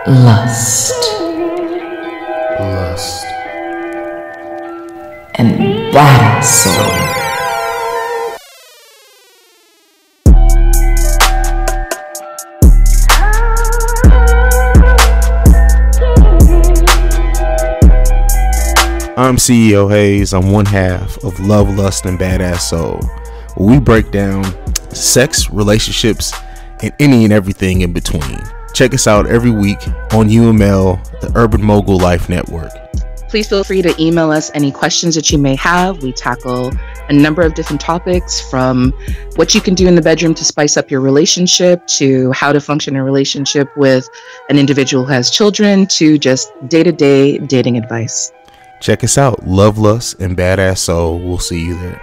lust, lust, and badass soul. I'm CEO Hayes. I'm one half of Love, Lust, and Badass Soul, where we break down sex, relationships, and any and everything in between. Check us out every week on UML, the Urban Mogul Life Network. Please feel free to email us any questions that you may have. We tackle a number of different topics, from what you can do in the bedroom to spice up your relationship, to how to function in a relationship with an individual who has children, to just day-to-day dating advice. Check us out, Love, Lust, and Badass Soul. We'll see you there.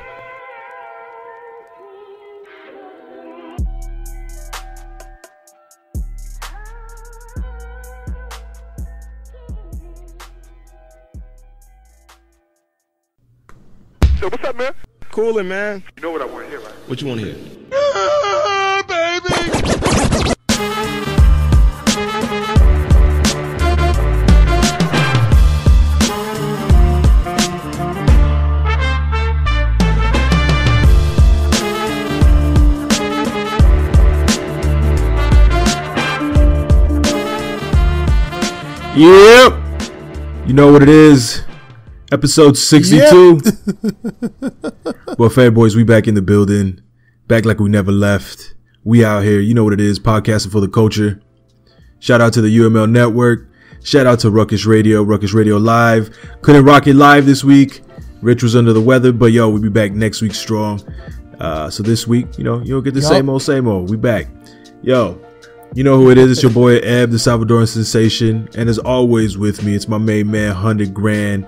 So what's up, man? Coolin', man. You know what I want to hear, right? What you want to hear? Baby! Yep. You know what it is. Episode 62. Buffet Boys, we back in the building. Back like we never left. We out here. You know what it is. Podcasting for the culture. Shout out to the UML Network. Shout out to Ruckus Radio Live. Couldn't rock it live this week. Rich was under the weather, but yo, we'll be back next week strong. So this week, you'll get the same old. We back. Yo. You know who it is. It's your boy Eb, the Salvadoran sensation. And as always with me, it's my main man, 100 Grand,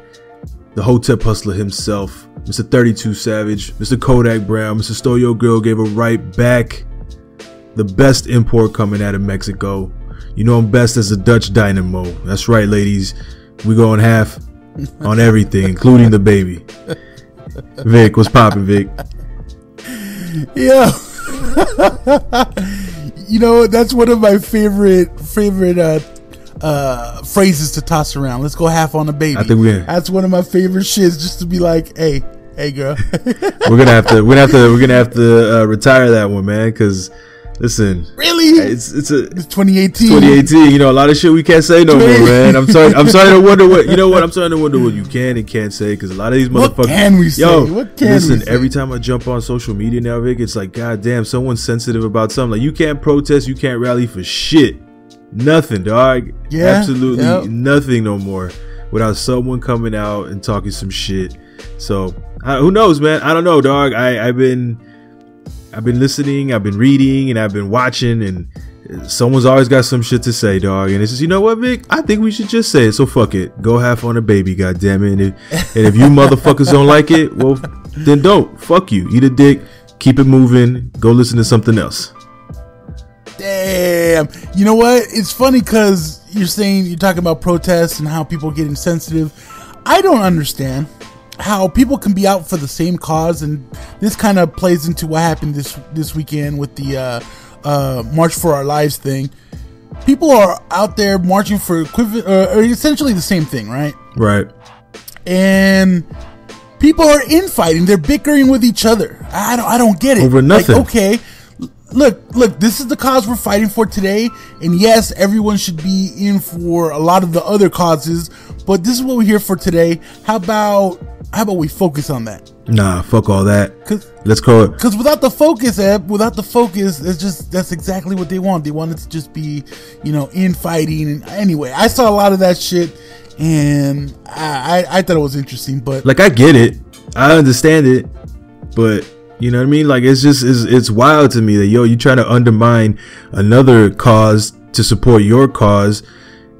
the Hotep hustler himself, Mr. 32 Savage, Mr. Kodak Brown, Mr. Stole Your Girl gave her right back. The best import coming out of Mexico. You know him best as a Dutch dynamo. That's right, ladies. We going half on everything, including the baby. Vic, what's poppin', Vic? Yeah. You know, that's one of my favorite phrases to toss around. Let's go half on the baby. I think that's one of my favorite shits, just to be like, hey girl. we're gonna have to retire that one, man, because listen, really, it's 2018. 2018. A lot of shit we can't say no more, man. I'm starting to wonder what I'm starting to wonder what you can and can't say, because a lot of these motherfuckers. What can we say? Listen, every time I jump on social media now, Vic, it's like, God damn, someone's sensitive about something. Like, you can't protest, you can't rally for shit, nothing, dog. Yeah, absolutely nothing no more without someone coming out and talking some shit. So who knows, man? I don't know, dog. I've been listening, I've been reading, and I've been watching, and someone's always got some shit to say, dog. And it's just, you know what, Vic? I think we should just say it. So fuck it. Go half on a baby, goddammit. And if you motherfuckers don't like it, well, then don't. Fuck you. Eat a dick. Keep it moving. Go listen to something else. Damn. You know what? It's funny because you're talking about protests and how people are getting sensitive. I don't understand how people can be out for the same cause, and this kind of plays into what happened this weekend with the March for Our Lives thing. People are out there marching for essentially the same thing, right? Right. And people are infighting. They're bickering with each other. I don't get it. Over nothing. Like, okay, look, this is the cause we're fighting for today, and yes, everyone should be in for a lot of the other causes, but this is what we're here for today. How about we focus on that? Nah, fuck all that. Let's call it. Because without the focus, that's exactly what they want. They want it to just be, infighting. And anyway, I saw a lot of that shit, and I thought it was interesting. But like, I get it, I understand it, but you know what I mean? Like, it's wild to me that you try to undermine another cause to support your cause.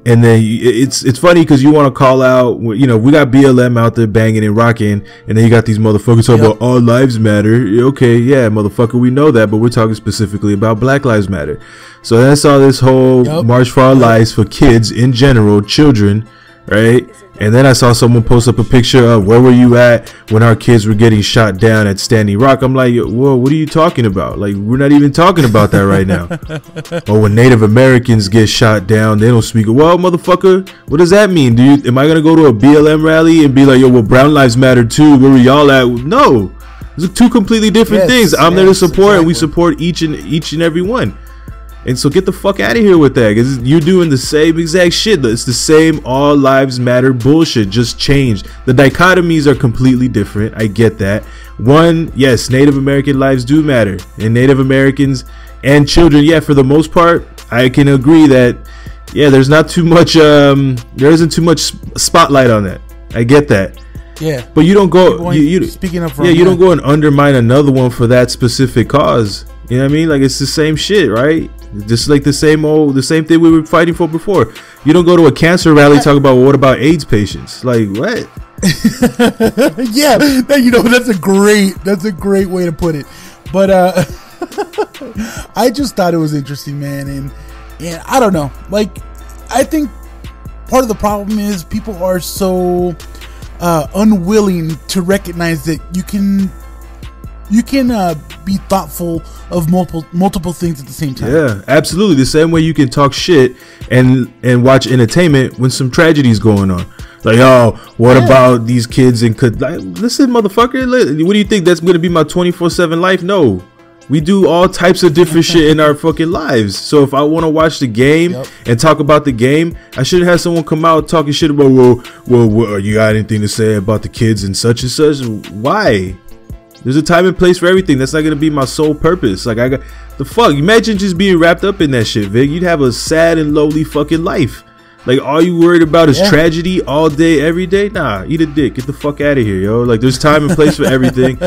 And then it's funny because you want to call out, we got BLM out there banging and rocking, and then you got these motherfuckers talking about all lives matter. Okay, yeah, motherfucker, we know that, but we're talking specifically about Black Lives Matter. So then I saw this whole March for Our Lives for kids in general, children, right? And then I saw someone post up a picture of where were you at when our kids were getting shot down at Standing Rock. I'm like, whoa, what are you talking about? Like, we're not even talking about that right now. Or when Native Americans get shot down, they don't speak. Well, motherfucker, what does that mean? Am I gonna go to a BLM rally and be like, yo, well, Brown Lives Matter too? Where were y'all at? No, those are two completely different things. I'm there to support, and we support each and every one. And so get the fuck out of here with that, because you're doing the same exact shit. It's the same all lives matter bullshit, just changed. The dichotomies are completely different. I get that. One, yes, Native American lives do matter, and Native Americans and children, yeah, for the most part, I can agree that, yeah, there's not too much, there isn't too much spotlight on that. I get that. Yeah, but you don't go. Speaking of, you don't go and undermine another one for that specific cause. You know what I mean? Like, it's the same shit, right? Just like the same thing we were fighting for before. You don't go to a cancer rally talk about, well, what about AIDS patients? Like, what? Yeah, that's a great way to put it. But I just thought it was interesting, man, and I don't know. Like, I think part of the problem is people are so unwilling to recognize that you can be thoughtful of multiple things at the same time. Yeah, absolutely. The same way you can talk shit and watch entertainment when some tragedy's going on. Like, oh, what about these kids? And listen, motherfucker, what do you think? That's going to be my 24/7 life? No. We do all types of different shit in our fucking lives. So if I want to watch the game and talk about the game, I should have someone come out talking shit about, well, you got anything to say about the kids and such? Why? There's a time and place for everything. That's not going to be my sole purpose. Like, I got the fuck. Imagine just being wrapped up in that shit, Vic. You'd have a sad and lowly fucking life. Like, all you worried about is tragedy all day, every day? Nah, eat a dick. Get the fuck out of here, yo. Like, there's time and place for everything.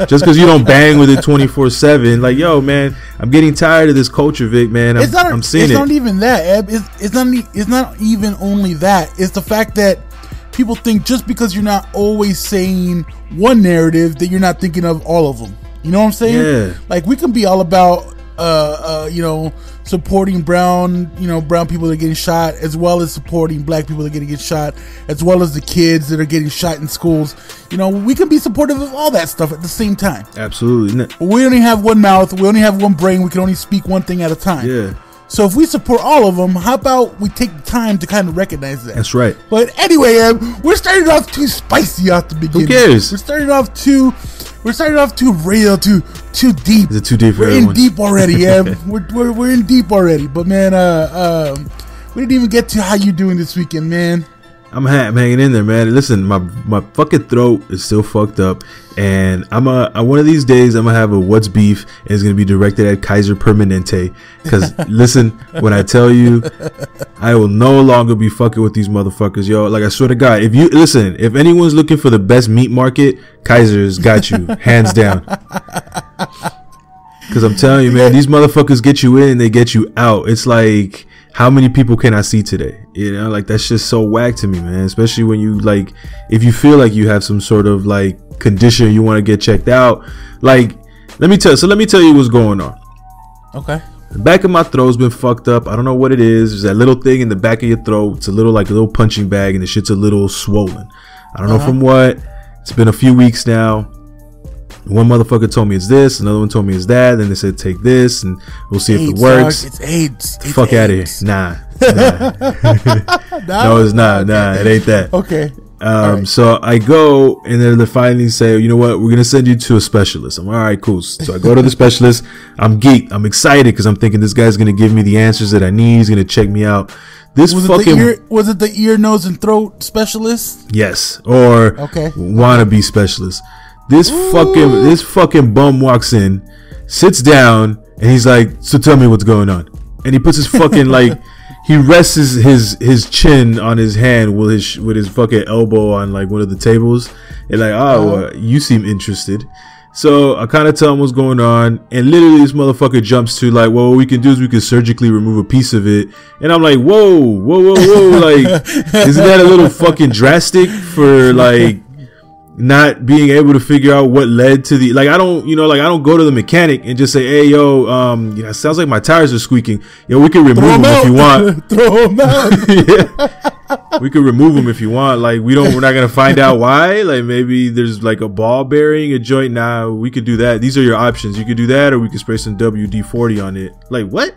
Just because you don't bang with it 24/7. Like, yo, man, I'm getting tired of this culture, Vic, man. I'm seeing it. It's not even that, Eb. It's not even only that. It's the fact that people think just because you're not always saying one narrative that you're not thinking of all of them. You know what I'm saying? Yeah. Like, we can be all about supporting brown people that are getting shot, as well as supporting black people that are getting shot, as well as the kids that are getting shot in schools. We can be supportive of all that stuff at the same time. Absolutely. But we only have one mouth, we only have one brain, we can only speak one thing at a time. Yeah. So if we support all of them, how about we take the time to kind of recognize that? That's right. But anyway, we're starting off too spicy off the beginning. Who cares? We're starting off too real, too deep. Is it too deep for We're everyone? in deep already, yeah. we're in deep already. But man, we didn't even get to how you doing this weekend, man. I'm hanging in there, man. Listen, my fucking throat is still fucked up, and one of these days I'm gonna have a what's beef, and it's gonna be directed at Kaiser Permanente. Because listen, when I tell you, I will no longer be fucking with these motherfuckers, yo. Like, I swear to God, if anyone's looking for the best meat market, Kaiser's got you, hands down. Because I'm telling you, man, these motherfuckers get you in, they get you out. It's like, how many people can I see today? Like, that's just so whack to me, man. Especially when you, like, if you feel like you have some sort of, like, condition you want to get checked out. Like, let me tell you what's going on. Okay. The back of my throat's been fucked up. I don't know what it is. There's that little thing in the back of your throat. It's a little punching bag, and the shit's a little swollen. I don't know from what. It's been a few weeks now. One motherfucker told me it's this, another one told me it's that, then they said take this and we'll see if it works. Dog. It's AIDS. Fuck out of here. Nah. No, it's not. Nah, it ain't that. Okay. Right. So I go, and then they finally say, you know what, we're gonna send you to a specialist. I'm all right, cool. So I go to the specialist. I'm geeked. I'm excited because I'm thinking this guy's gonna give me the answers that I need. He's gonna check me out. Was it the ear, nose, and throat specialist? Yes, or wannabe specialist. This fucking bum walks in, sits down, and he's like, so tell me what's going on. And he puts his fucking, like, he rests his chin on his hand with his fucking elbow on, like, one of the tables. And like, well, you seem interested. So I kind of tell him what's going on. And literally this motherfucker jumps to, like, well, what we can do is we can surgically remove a piece of it. And I'm like, whoa. Like, isn't that a little fucking drastic for, like, not being able to figure out what led to the, like, I don't go to the mechanic and just say, hey, yo, it sounds like my tires are squeaking. Yo, we can remove them if you want. Throw them out. Yeah. We could remove them if you want. Like, we're not going to find out why. Like, maybe there's like a ball bearing, a joint. Nah, we could do that. These are your options. You could do that, or we could spray some WD-40 on it. Like, what?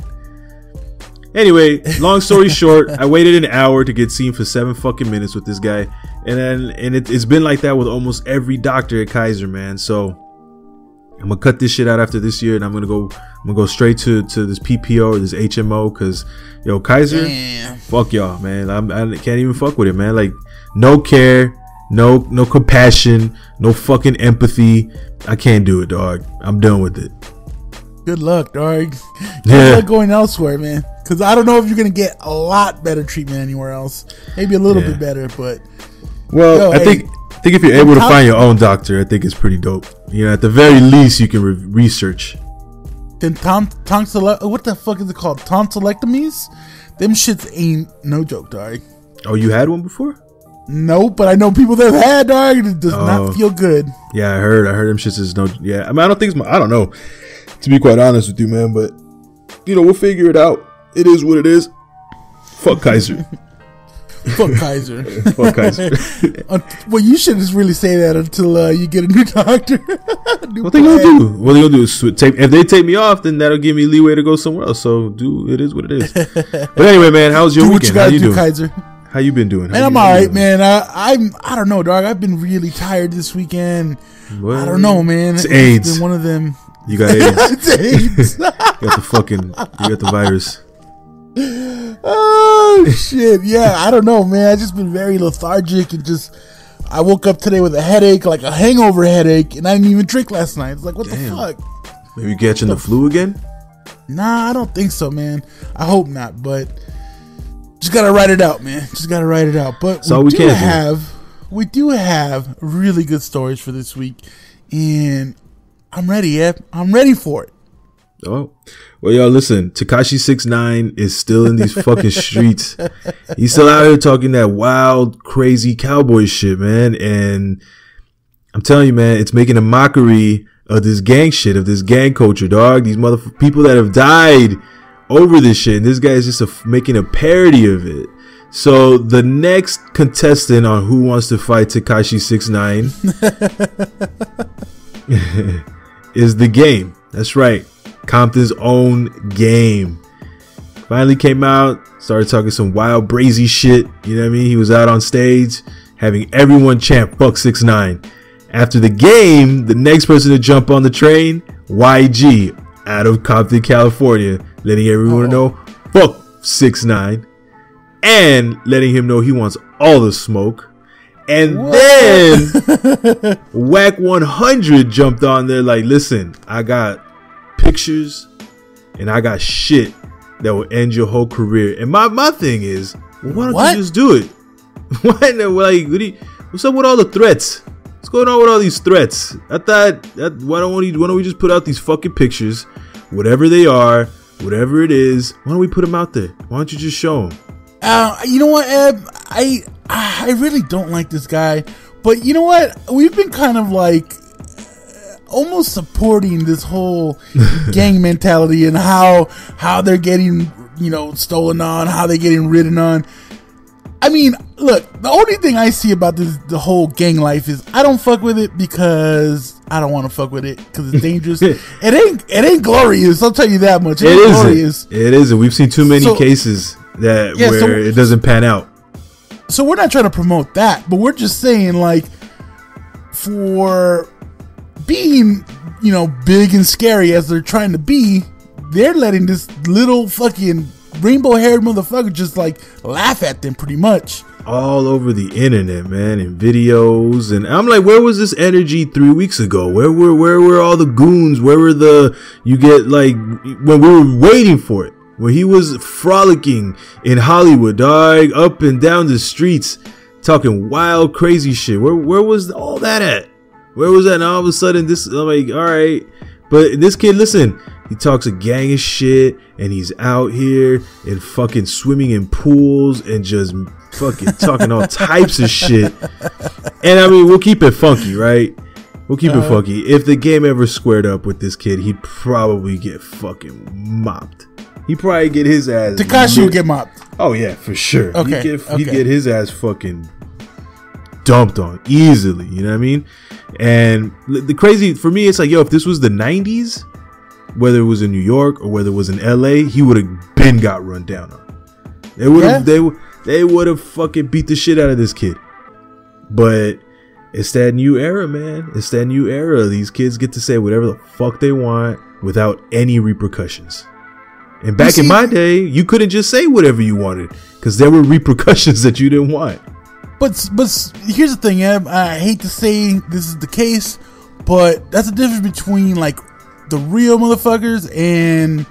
Anyway, long story short, I waited an hour to get seen for 7 fucking minutes with this guy. And it's been like that with almost every doctor at Kaiser, man. So I'm gonna cut this shit out after this year, and I'm gonna go straight to this PPO or this HMO, because yo, Kaiser, fuck y'all, man. I can't even fuck with it, man. Like, no care, no compassion, no fucking empathy. I can't do it, dog. I'm done with it. Good luck, dog. Good luck going elsewhere, man. Because I don't know if you're gonna get a lot better treatment anywhere else. Maybe a little bit better, but. Well, I think if you're able to find your own doctor, I think it's pretty dope. You know, at the very least, you can research. Then what the fuck is it called? Tonsillectomies? Them shits ain't no joke, dog. Oh, you had one before? No, but I know people that have had, dog. It does not feel good. Yeah, I heard them shits is no. Yeah, I mean, I don't think I don't know. To be quite honest with you, man, but you know, we'll figure it out. It is what it is. Fuck Kaiser. Fuck Kaiser. Fuck Kaiser. Well, you shouldn't just really say that until you get a new doctor. What they gonna do? What they gonna do is if they take me off, then that'll give me leeway to go somewhere else. So it is what it is. But anyway, man, how's your weekend? How you doing, Kaiser? How you been doing? Man, I'm all right, man. I don't know, dog. I've been really tired this weekend. What? I don't know, man. It's AIDS. Been one of them. You got AIDS. It's AIDS. You got the virus. Oh shit, yeah, I don't know, man. I just been very lethargic and I woke up today with a headache, like a hangover headache, and I didn't even drink last night. It's like, what the fuck? Maybe you catching the flu again? Nah, I don't think so, man. I hope not, but just gotta write it out, man. Just gotta write it out. But we do have really good stories for this week, and I'm ready, I'm ready for it. Oh, well, y'all, listen, Tekashi 6ix9ine is still in these fucking streets. He's still out here talking that wild, crazy cowboy shit, man. And I'm telling you, man, it's making a mockery of this gang shit, of this gang culture, dog. These people that have died over this shit. And this guy is just making a parody of it. So the next contestant on Who Wants to Fight Tekashi 6ix9ine is The Game. That's right. Compton's own Game finally came out, started talking some wild brazy shit. You know what I mean? He was out on stage having everyone chant fuck 6ix9ine. After The Game, the next person to jump on the train, YG, out of Compton, California, letting everyone know fuck 6ix9ine and letting him know he wants all the smoke. And then Whack 100 jumped on there like, listen, I got pictures and I got shit that will end your whole career. And my thing is, why don't you just do it? What's up with all the threats? What's going on with all these threats? I thought, why don't we just put out these fucking pictures, whatever they are, whatever it is? Why don't we put them out there? Why don't you just show them? You know what, Eb? I really don't like this guy, but you know what? We've been kind of like almost supporting this whole gang mentality and how they're getting, stolen on, how they're getting ridden on. I mean, look, the only thing I see about the whole gang life is I don't fuck with it because I don't want to fuck with it because it's dangerous. It ain't glorious. I'll tell you that much. It ain't glorious. It isn't. We've seen too many cases where it doesn't pan out. So we're not trying to promote that, but we're just saying, like, for being, big and scary as they're trying to be, they're letting this little fucking rainbow-haired motherfucker just like laugh at them pretty much all over the internet, man, and videos. And I'm like, where was this energy 3 weeks ago? Where were all the goons? Where were when we were waiting for it, when he was frolicking in Hollywood, dog, up and down the streets talking wild, crazy shit? Where was all that at? Where was that? And all of a sudden, I'm like, all right. But this kid, listen, He talks a gang of shit, and he's out here and fucking swimming in pools and just fucking talking all types of shit. And I mean, we'll keep it funky, right? We'll keep it funky. If the game ever squared up with this kid, he'd probably get fucking mopped. He'd probably get his ass. Tekashi would get mopped. Oh yeah, for sure. Okay. He'd get his ass fucking dumped on easily. You know what I mean? And the crazy for me, it's like, yo, if this was the 90s, whether it was in New York or whether it was in LA, he would have been got run down on. They would have. They would have fucking beat the shit out of this kid. But it's that new era, man. It's that new era. These kids get to say whatever the fuck they want without any repercussions. And back in my day, you couldn't just say whatever you wanted because there were repercussions that you didn't want. But here's the thing, Eb. I hate to say this is the case, but that's the difference between like the real motherfuckers and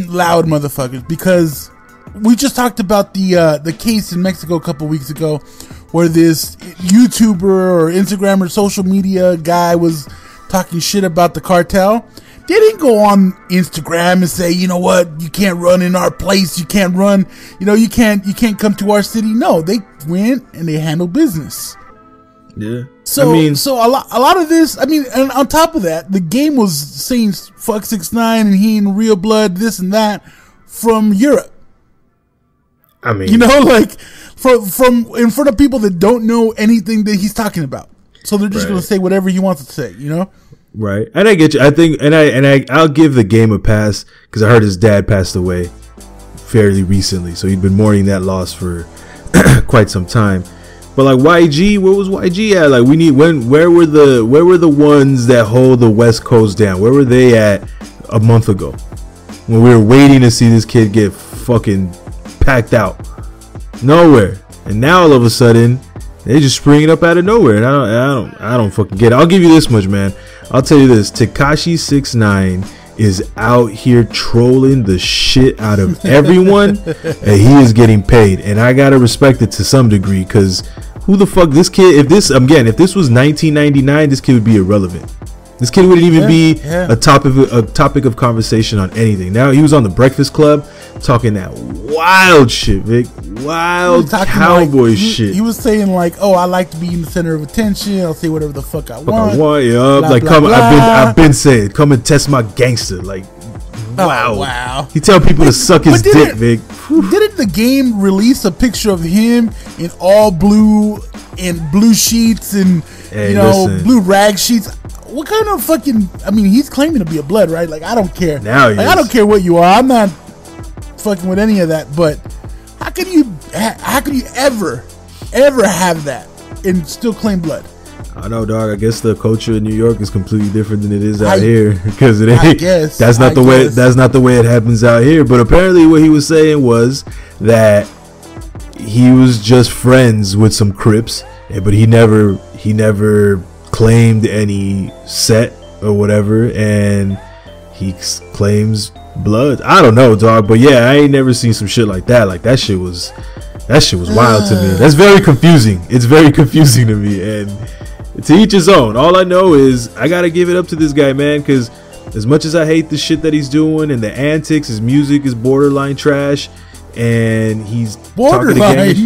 loud motherfuckers. Because we just talked about the case in Mexico a couple weeks ago, where this YouTuber or Instagram or social media guy was talking shit about the cartel. They didn't go on Instagram and say, you know what, you can't run in our place, you can't run, you can't come to our city. No, they went and they handled business. Yeah. So a lot of this, I mean, and on top of that, the game was saying fuck 6ix9ine and he and Real Blood, this and that from Europe. I mean, like from in front of people that don't know anything that he's talking about. So they're just going to say whatever he wants to say, Right. And I get you. I think, I'll give the game a pass because I heard his dad passed away fairly recently. So he'd been mourning that loss for quite some time. But like YG, where was YG at? Like where were the ones that hold the West Coast down? Where were they at a month ago when we were waiting to see this kid get fucking packed out? Nowhere. And now all of a sudden they just springing up out of nowhere, and I don't fucking get it. I'll give you this much, man. I'll tell you this: Tekashi 6ix9ine is out here trolling the shit out of everyone, and he is getting paid. And I gotta respect it to some degree, because who the fuck this kid? If this was 1999, this kid would be irrelevant. This kid wouldn't even be a topic of conversation on anything. Now he was on the Breakfast Club talking that wild shit, Vic. Wild cowboy shit. He was saying like, "Oh, I like to be in the center of attention. I'll say whatever the fuck I want." I've been saying, come and test my gangster. Like, wow. He tell people to suck his dick, Vic. Didn't the game release a picture of him in all blue and blue sheets and blue rag sheets? What kind of fucking? I mean, he's claiming to be a blood, right? Like, I don't care. Now I don't care what you are. I'm not fucking with any of that. But how can you ever have that and still claim blood? I know, dog. I guess the culture in New York is completely different than it is out here, because it ain't. I guess that's not the way it happens out here. But apparently, what he was saying was that he was just friends with some Crips, but he never claimed any set or whatever, and he claims blood. I don't know, dog, but yeah, I ain't never seen some shit like that. Like, that shit was wild to me. That's very confusing. It's very confusing to me, and to each his own. All I know is I gotta give it up to this guy, man, because as much as I hate the shit that he's doing and the antics, his music is borderline trash, and he's borderline.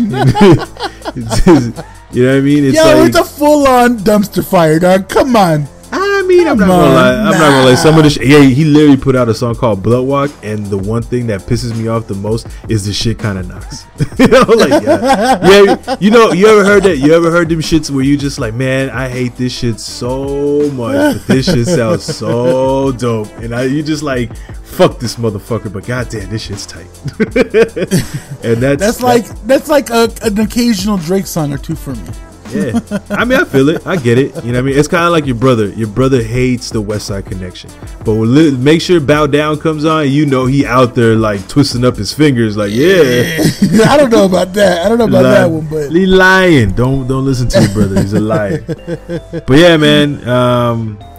You know what I mean? It's a full-on dumpster fire, dog. Come on. I mean, I'm not gonna lie. Some of the he literally put out a song called Bloodwalk, and the one thing that pisses me off the most is the shit kind of knocks. You ever heard that? You ever heard them shits where you just like, man, I hate this shit so much, but this shit sounds so dope, and you just like, fuck this motherfucker, but goddamn, this shit's tight. And that's like an occasional Drake song or two for me. Yeah, I mean, I feel it. I get it. You know what I mean? It's kind of like your brother. Your brother hates the West Side Connection, but when make sure Bow Down comes on, he out there like twisting up his fingers, like, yeah. I don't know about that. I don't know about that one, but he lying. Don't listen to your brother. He's a liar. But yeah, man.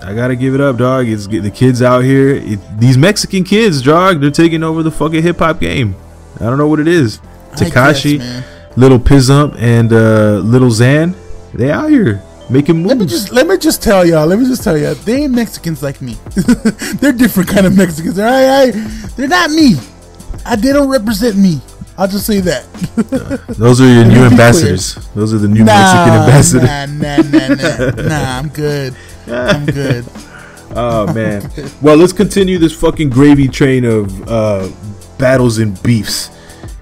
I gotta give it up, dog. It's the kids out here. These Mexican kids, dog. They're taking over the fucking hip hop game. I don't know what it is. Tekashi, Little Pizump, and Little Xan, they out here. making moves. Let me just tell y'all. They ain't Mexicans like me. They're different kind of Mexicans. They're not me. They don't represent me. I'll just say that. Those are your new ambassadors. Those are the new Mexican ambassadors. Nah, I'm good. I'm good. Oh man. Well, let's continue this fucking gravy train of battles and beefs.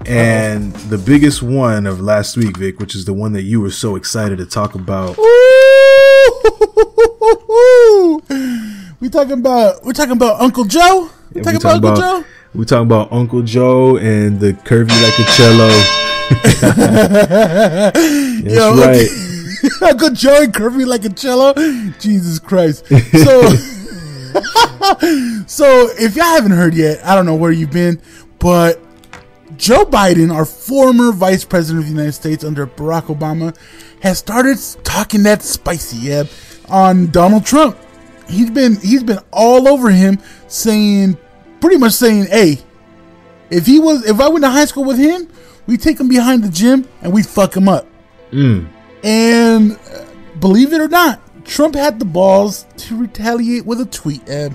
And the biggest one of last week, Vic, which is the one that you were so excited to talk about. We're talking about Uncle Joe. We're talking about Uncle Joe and the curvy like a cello. That's right. Uncle Joe and curvy like a cello. Jesus Christ. So if y'all haven't heard yet, I don't know where you've been, but Joe Biden, our former vice president of the United States under Barack Obama, has started talking that spicy on Donald Trump. He's been all over him, pretty much saying, hey, if I went to high school with him, we take him behind the gym and we fuck him up. And believe it or not, Trump had the balls to retaliate with a tweet. And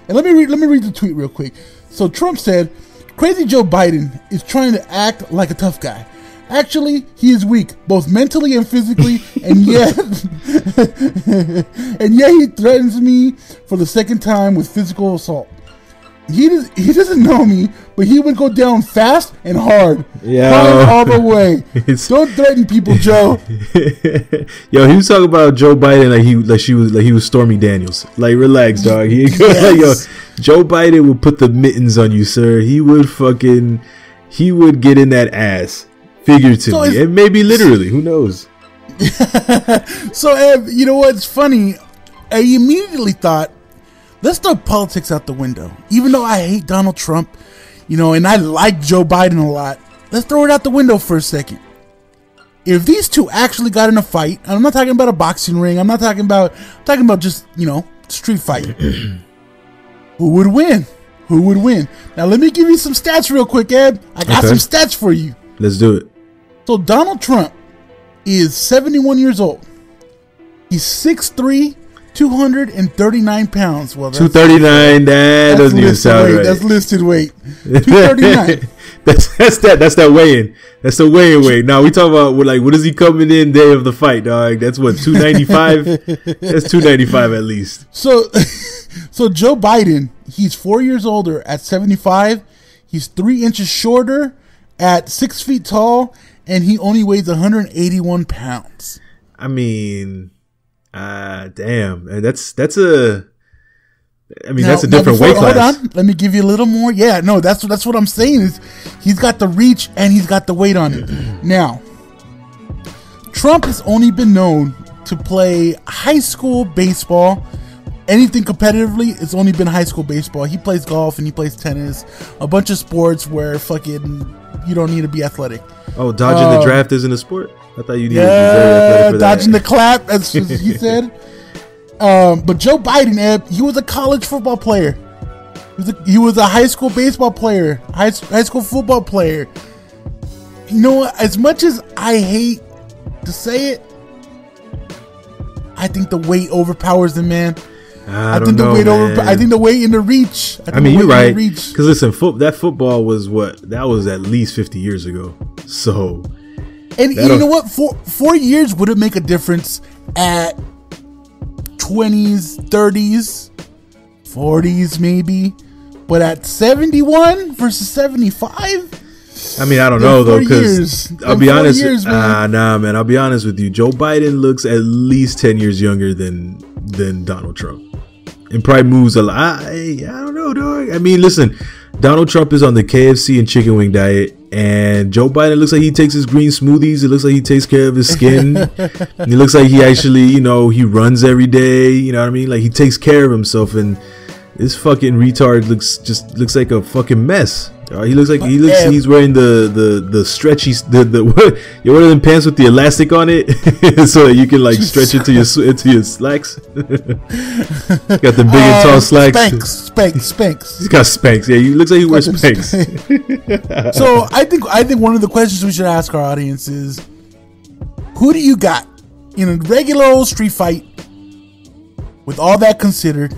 let me read the tweet real quick. So Trump said, "Crazy Joe Biden is trying to act like a tough guy. Actually, he is weak, both mentally and physically, and yet he threatens me for the second time with physical assault. He doesn't know me, but he would go down fast and hard. All the way. Don't threaten people, Joe." Yo, he was talking about Joe Biden like he was Stormy Daniels. Like, relax, dog. Yes. Like, yo, Joe Biden would put the mittens on you, sir. He would get in that ass, figuratively, and maybe literally. Who knows? So, you know what's funny? I immediately thought, let's throw politics out the window. Even though I hate Donald Trump, and I like Joe Biden a lot, let's throw it out the window for a second. If these two actually got in a fight, and I'm not talking about a boxing ring, I'm talking about just, street fight. Who would win? Now let me give you some stats real quick, Ed. I got some stats for you. Let's do it. So Donald Trump is 71 years old. He's 6'3", 239 pounds. Well, 239. That doesn't even sound right. That's listed weight. 239. that's that weigh-in. That's the weigh-in weight. Now we talk about what is he coming in day of the fight, dog? That's what, 295. That's 295 at least. So Joe Biden, he's 4 years older at 75. He's 3 inches shorter at 6 feet tall, and he only weighs 181 pounds. I mean, damn, and that's a different weight class. Hold on, let me give you a little more. Yeah, no, that's what I'm saying is he's got the reach and he's got the weight on it. Now, Trump has only been known to play high school baseball. Anything competitively, it's only been high school baseball. He plays golf and he plays tennis, a bunch of sports where fucking you don't need to be athletic. Oh, dodging the draft isn't a sport? I thought you needed to be very athletic for dodging the clap, as he said. But Joe Biden, he was a college football player. He was a high school baseball player, high school football player. You know what? As much as I hate to say it, I think the weight overpowers him, man. I think the weight in the reach. I mean, you're right. Because listen, that football was that was at least 50 years ago. So, and you know what? 4 years wouldn't make a difference at 20s, 30s, 40s, maybe. But at 71 versus 75. I mean, I don't know though, because I'll be honest. Man. I'll be honest with you. Joe Biden looks at least 10 years younger than Donald Trump, and probably moves a lot. I don't know, dog. I mean, listen, Donald Trump is on the KFC and chicken wing diet, and Joe Biden looks like he takes his green smoothies. It looks like he takes care of his skin. And he looks like he actually, he runs every day. You know what I mean? Like, he takes care of himself, and this fucking retard looks like a fucking mess. He's wearing the stretchy what are them pants with the elastic on it so that you can like stretch into your slacks. Got the big and tall slacks. Spanx. He's got Spanx. Yeah, he looks like he wears Spanx. So I think one of the questions we should ask our audience is, who do you got? in a regular old street fight, with all that considered,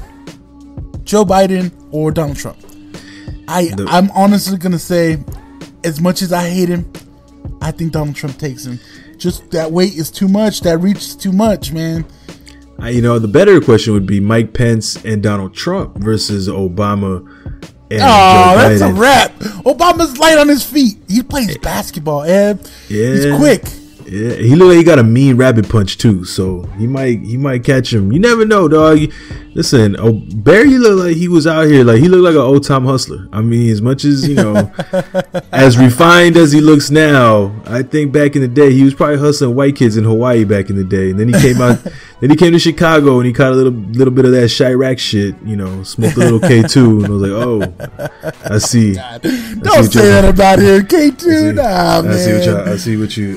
Joe Biden or Donald Trump? I'm honestly going to say, as much as I hate him, I think Donald Trump takes him. Just that weight is too much. That reach is too much, man. The better question would be Mike Pence and Donald Trump versus Obama and Joe Biden. That's a wrap. Obama's light on his feet. He plays basketball, Eb. Yeah. He's quick. Yeah, he look like he got a mean rabbit punch too, so he might catch him. You never know, dog. Listen, Barry looked like he was out here, like he looked like an old time hustler. I mean, as much as as refined as he looks now, I think back in the day he was probably hustling white kids in Hawaii back in the day. And then he came out, then he came to Chicago and he caught a little bit of that Chirac shit, smoked a little K2, and I was like, oh, I see. Don't say that about him, K2. Nah, man. I see what you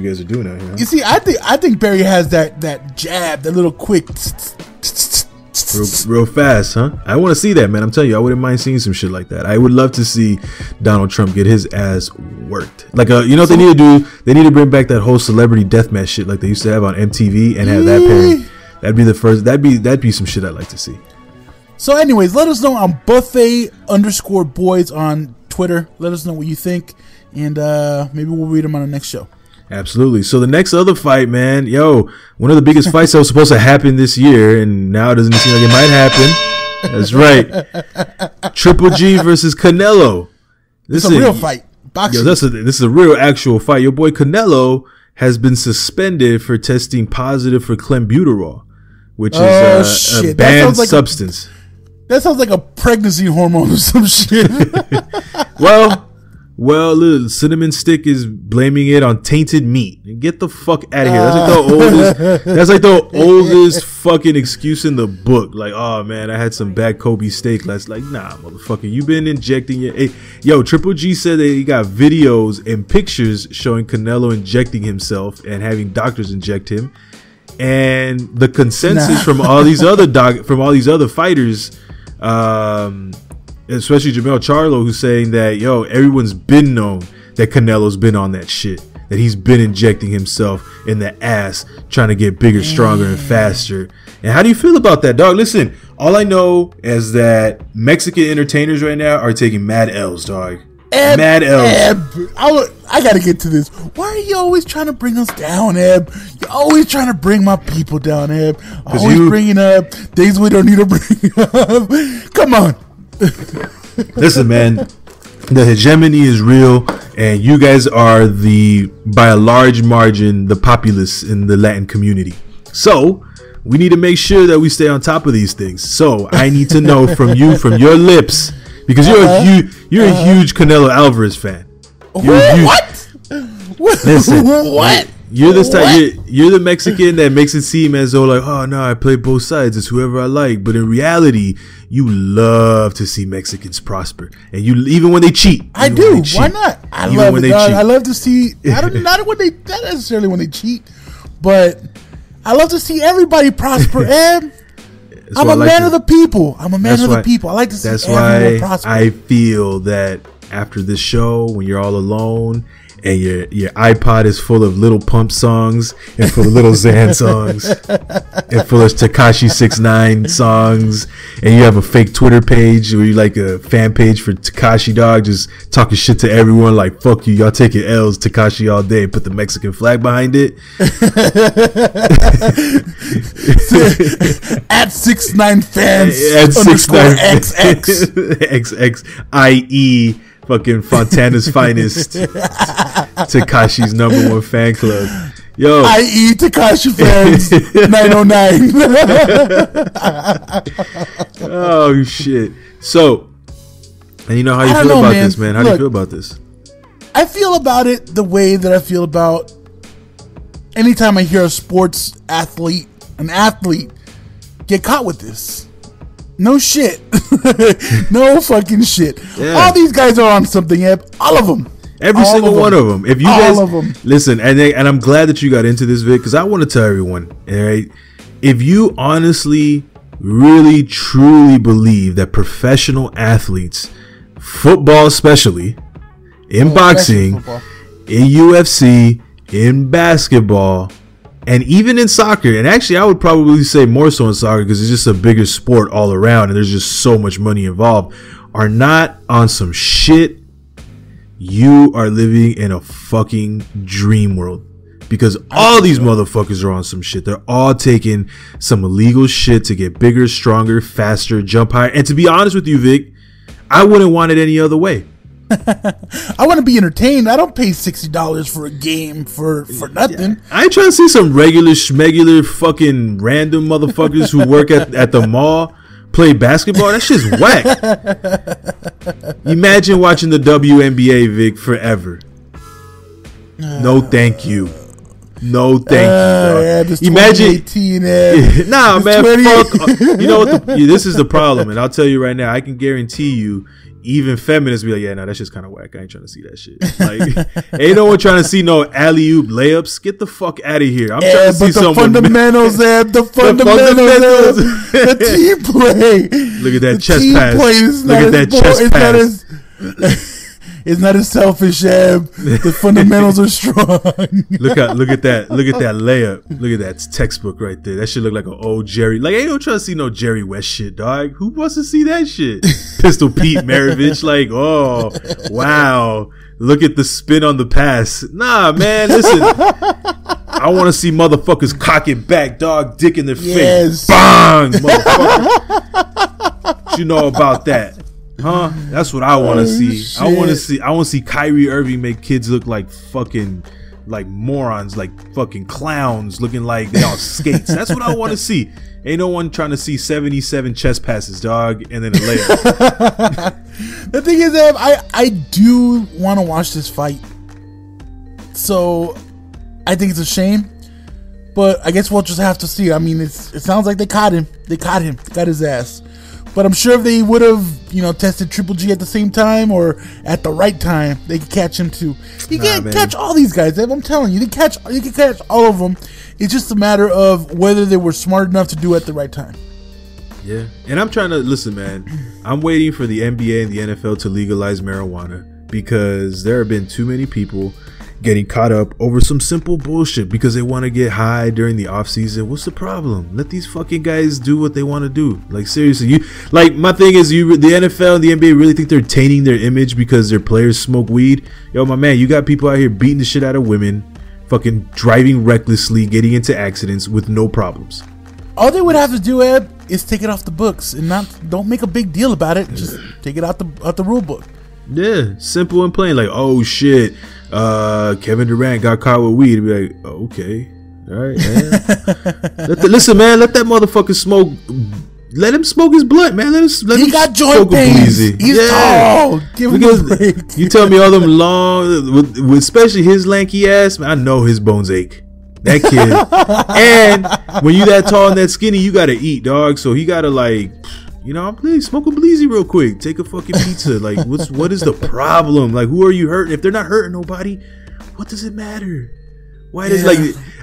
guys are doing out here. Huh? You see, I think Barry has that jab, that little quick. Real fast, huh? I want to see that, man. I'm telling you, I wouldn't mind seeing some shit like that. I would love to see Donald Trump get his ass worked. Like, what they need to do? They need to bring back that whole celebrity deathmatch shit like they used to have on MTV and have that pairing. That'd be the first. That'd be some shit I'd like to see. So, anyways, let us know on buffet_boys on Twitter. Let us know what you think, and maybe we'll read them on the next show. Absolutely. So the next other fight, man, one of the biggest fights that was supposed to happen this year, and now it doesn't seem like it might happen. That's right. Triple G versus Canelo. This is a real fight. Boxing. This is a real actual fight. Your boy Canelo has been suspended for testing positive for clenbuterol, which is a banned substance. That sounds like a pregnancy hormone or some shit. Well, little Cinnamon Stick is blaming it on tainted meat. Get the fuck out of here. That's like the oldest fucking excuse in the book. Like, oh man, I had some bad Kobe steak last night. Like, nah, motherfucker, you been injecting your. Triple G said that he got videos and pictures showing Canelo injecting himself and having doctors inject him. And the consensus from all these other fighters, especially Jamel Charlo, who's saying that, everyone's been known that Canelo's been on that shit, that he's been injecting himself in the ass, trying to get bigger, stronger, and faster. And how do you feel about that, dog? Listen, all I know is that Mexican entertainers right now are taking mad L's, dog. Mad L's. I gotta get to this. Why are you always trying to bring us down, Eb? You're always trying to bring my people down, Eb. Always bringing up things we don't need to bring up. Come on. Listen, man, the hegemony is real, and you guys are by a large margin, the populace in the Latin community. So we need to make sure that we stay on top of these things. So I need to know from your lips, because you're a huge Canelo Alvarez fan. What? Listen, what? You're this type. You're the Mexican that makes it seem as though like, oh no, I play both sides. It's whoever I like. But in reality, you love to see Mexicans prosper, and even when they cheat. I do. Why not? I love it. I love to see. Not necessarily when they cheat, but I love to see everybody prosper. And I'm a man of the people. I like to see everyone prosper. I feel that after this show, when you're all alone and your iPod is full of Little Pump songs and full of Little Xan songs and full of Tekashi 6ix9ine songs, and you have a fake Twitter page or you like a fan page for Tekashi, dog, just talking shit to everyone like, fuck you, y'all taking L's, Tekashi all day, put the Mexican flag behind it. At 6ix9ine fans at _XX XXIE fucking Fontana's finest, Tekashi's #1 fan club. Yo, IE Tekashi fans 909. Oh shit. So, and you know how you feel about this, man? How do you feel about this? I feel about it the way that I feel about anytime I hear a an athlete get caught with this. No shit. No fucking shit. Yeah. All these guys are on something, Eb. All of them. Every single one of them. If you guys listen, and I'm glad that you got into this vid, because I want to tell everyone, all right, if you honestly, really, truly believe that professional athletes, football especially, in boxing, in UFC, in basketball, And even in soccer, and actually I would probably say more so in soccer because it's just a bigger sport all around and there's just so much money involved, are not on some shit, you are living in a fucking dream world. Because all these motherfuckers are on some shit. They're all taking some illegal shit to get bigger, stronger, faster, jump higher. And to be honest with you, Vic, I wouldn't want it any other way. I want to be entertained. I don't pay $60 for a game for nothing. Yeah. I ain't trying to see some regular schmegular fucking random motherfuckers who work at the mall play basketball. That shit's whack. Imagine watching the WNBA, Vic, forever. No, thank you. No, thank you. Yeah, imagine. Nah, man. Fuck. You know what? This is the problem, and I'll tell you right now. I can guarantee you, even feminists be like, "Yeah, no, that's just kind of whack. I ain't trying to see that shit." Like, ain't no one trying to see no alley-oop layups. Get the fuck out of here. I'm trying to see some fundamentals. The fundamentals. The team play. Look at that chest pass. Look at that chest pass. It's not as selfish, Ab. The fundamentals are strong. Look at that layup. Look at that textbook right there. That shit look like an old Jerry. Like, ain't no trying to see no Jerry West shit, dog. Who wants to see that shit? Pistol Pete Maravich, like, oh, wow. Look at the spin on the pass. Nah, man, listen. I want to see motherfuckers cock it back, dog, dick in their face. Bang, motherfucker. What you know about that? Huh? That's what I want to see. Shit. I want to see Kyrie Irving make kids look like fucking like morons, like fucking clowns, looking like they on skates. That's what I want to see. Ain't no one trying to see 77 chest passes, dog, and then a layup. The thing is, I do want to watch this fight. So I think it's a shame, but I guess we'll just have to see. I mean, it sounds like they caught him. They got his ass. But I'm sure if they would have, tested Triple G at the same time or at the right time, they could catch him too. You can't catch all these guys, Ev. I'm telling you, you can catch all of them. It's just a matter of whether they were smart enough to do it at the right time. Yeah, and I'm trying to listen, man. I'm waiting for the NBA and the NFL to legalize marijuana because there have been too many people getting caught up over some simple bullshit because they want to get high during the off season. What's the problem? Let these fucking guys do what they want to do. Like, seriously, my thing is, the NFL and the NBA really think they're tainting their image because their players smoke weed. Yo, my man, you got people out here beating the shit out of women, fucking driving recklessly, getting into accidents with no problems. All they would have to do, Ed, is take it off the books and don't make a big deal about it. Just take it out the rule book. Yeah, simple and plain. Like, oh shit, Kevin Durant got caught with weed. Be like, oh, okay, all right, man. Listen, man, let that motherfucker smoke. Let him smoke his blunt, man. Let him got joint pains. He's tall. Give him a break. You tell me all them long, with especially his lanky ass, man, I know his bones ache. That kid. And when you that tall and that skinny, you gotta eat, dog. So he gotta please smoke a bleezy real quick. Take a fucking pizza. Like, what is the problem? Like, who are you hurting? If they're not hurting nobody, what does it matter? Why does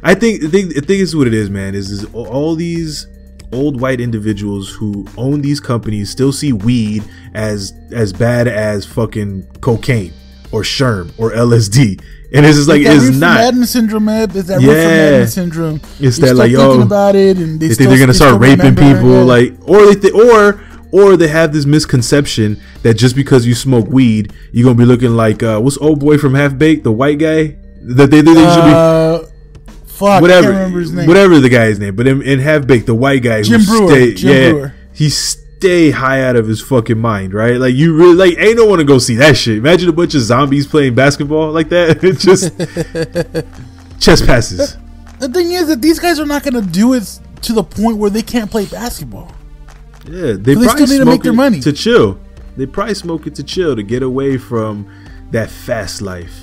I think is what it is, man. Is all these old white individuals who own these companies still see weed as bad as fucking cocaine or Sherm or LSD. And it's just like, it's not. Madden syndrome, Is that Madden syndrome? It's that, like, yo, thinking about it and they think they're gonna start raping people, like, or they have this misconception that just because you smoke weed, you're gonna be looking like what's old boy from Half Baked, the white guy that they should be. Fuck, whatever, I can't remember his name. Whatever the guy's name, but in Half Baked, the white guy, Jim Brewer. He stay high out of his fucking mind, right? Like, you really, like, ain't no one to go see that shit. Imagine a bunch of zombies playing basketball like that. It just chest passes. The thing is that these guys are not going to do it to the point where they can't play basketball. Yeah, they still need to make their money to chill. They probably smoke it to chill, to get away from that fast life.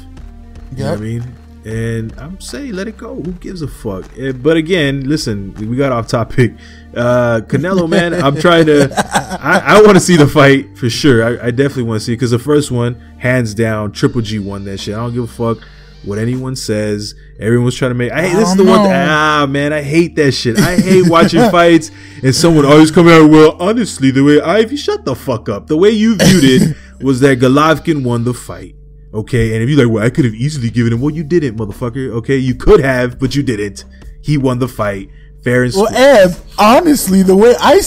You know what I mean? And I'm saying, let it go. Who gives a fuck? But again, listen, we got off topic. Canelo, man, I'm trying to. I want to see the fight for sure. I definitely want to see it because the first one, hands down, Triple G won that shit. I don't give a fuck what anyone says. Everyone's trying to make. This is the one. Man, I hate that shit. I hate watching fights and someone always coming out. Well, honestly, the way Ivy, shut the fuck up. The way you viewed it was that Golovkin won the fight. Okay, and if you're like, well, I could have easily given him. Well, you didn't, motherfucker. Okay, you could have, but you didn't. He won the fight. Fair and Well, square. Eb, honestly, the way I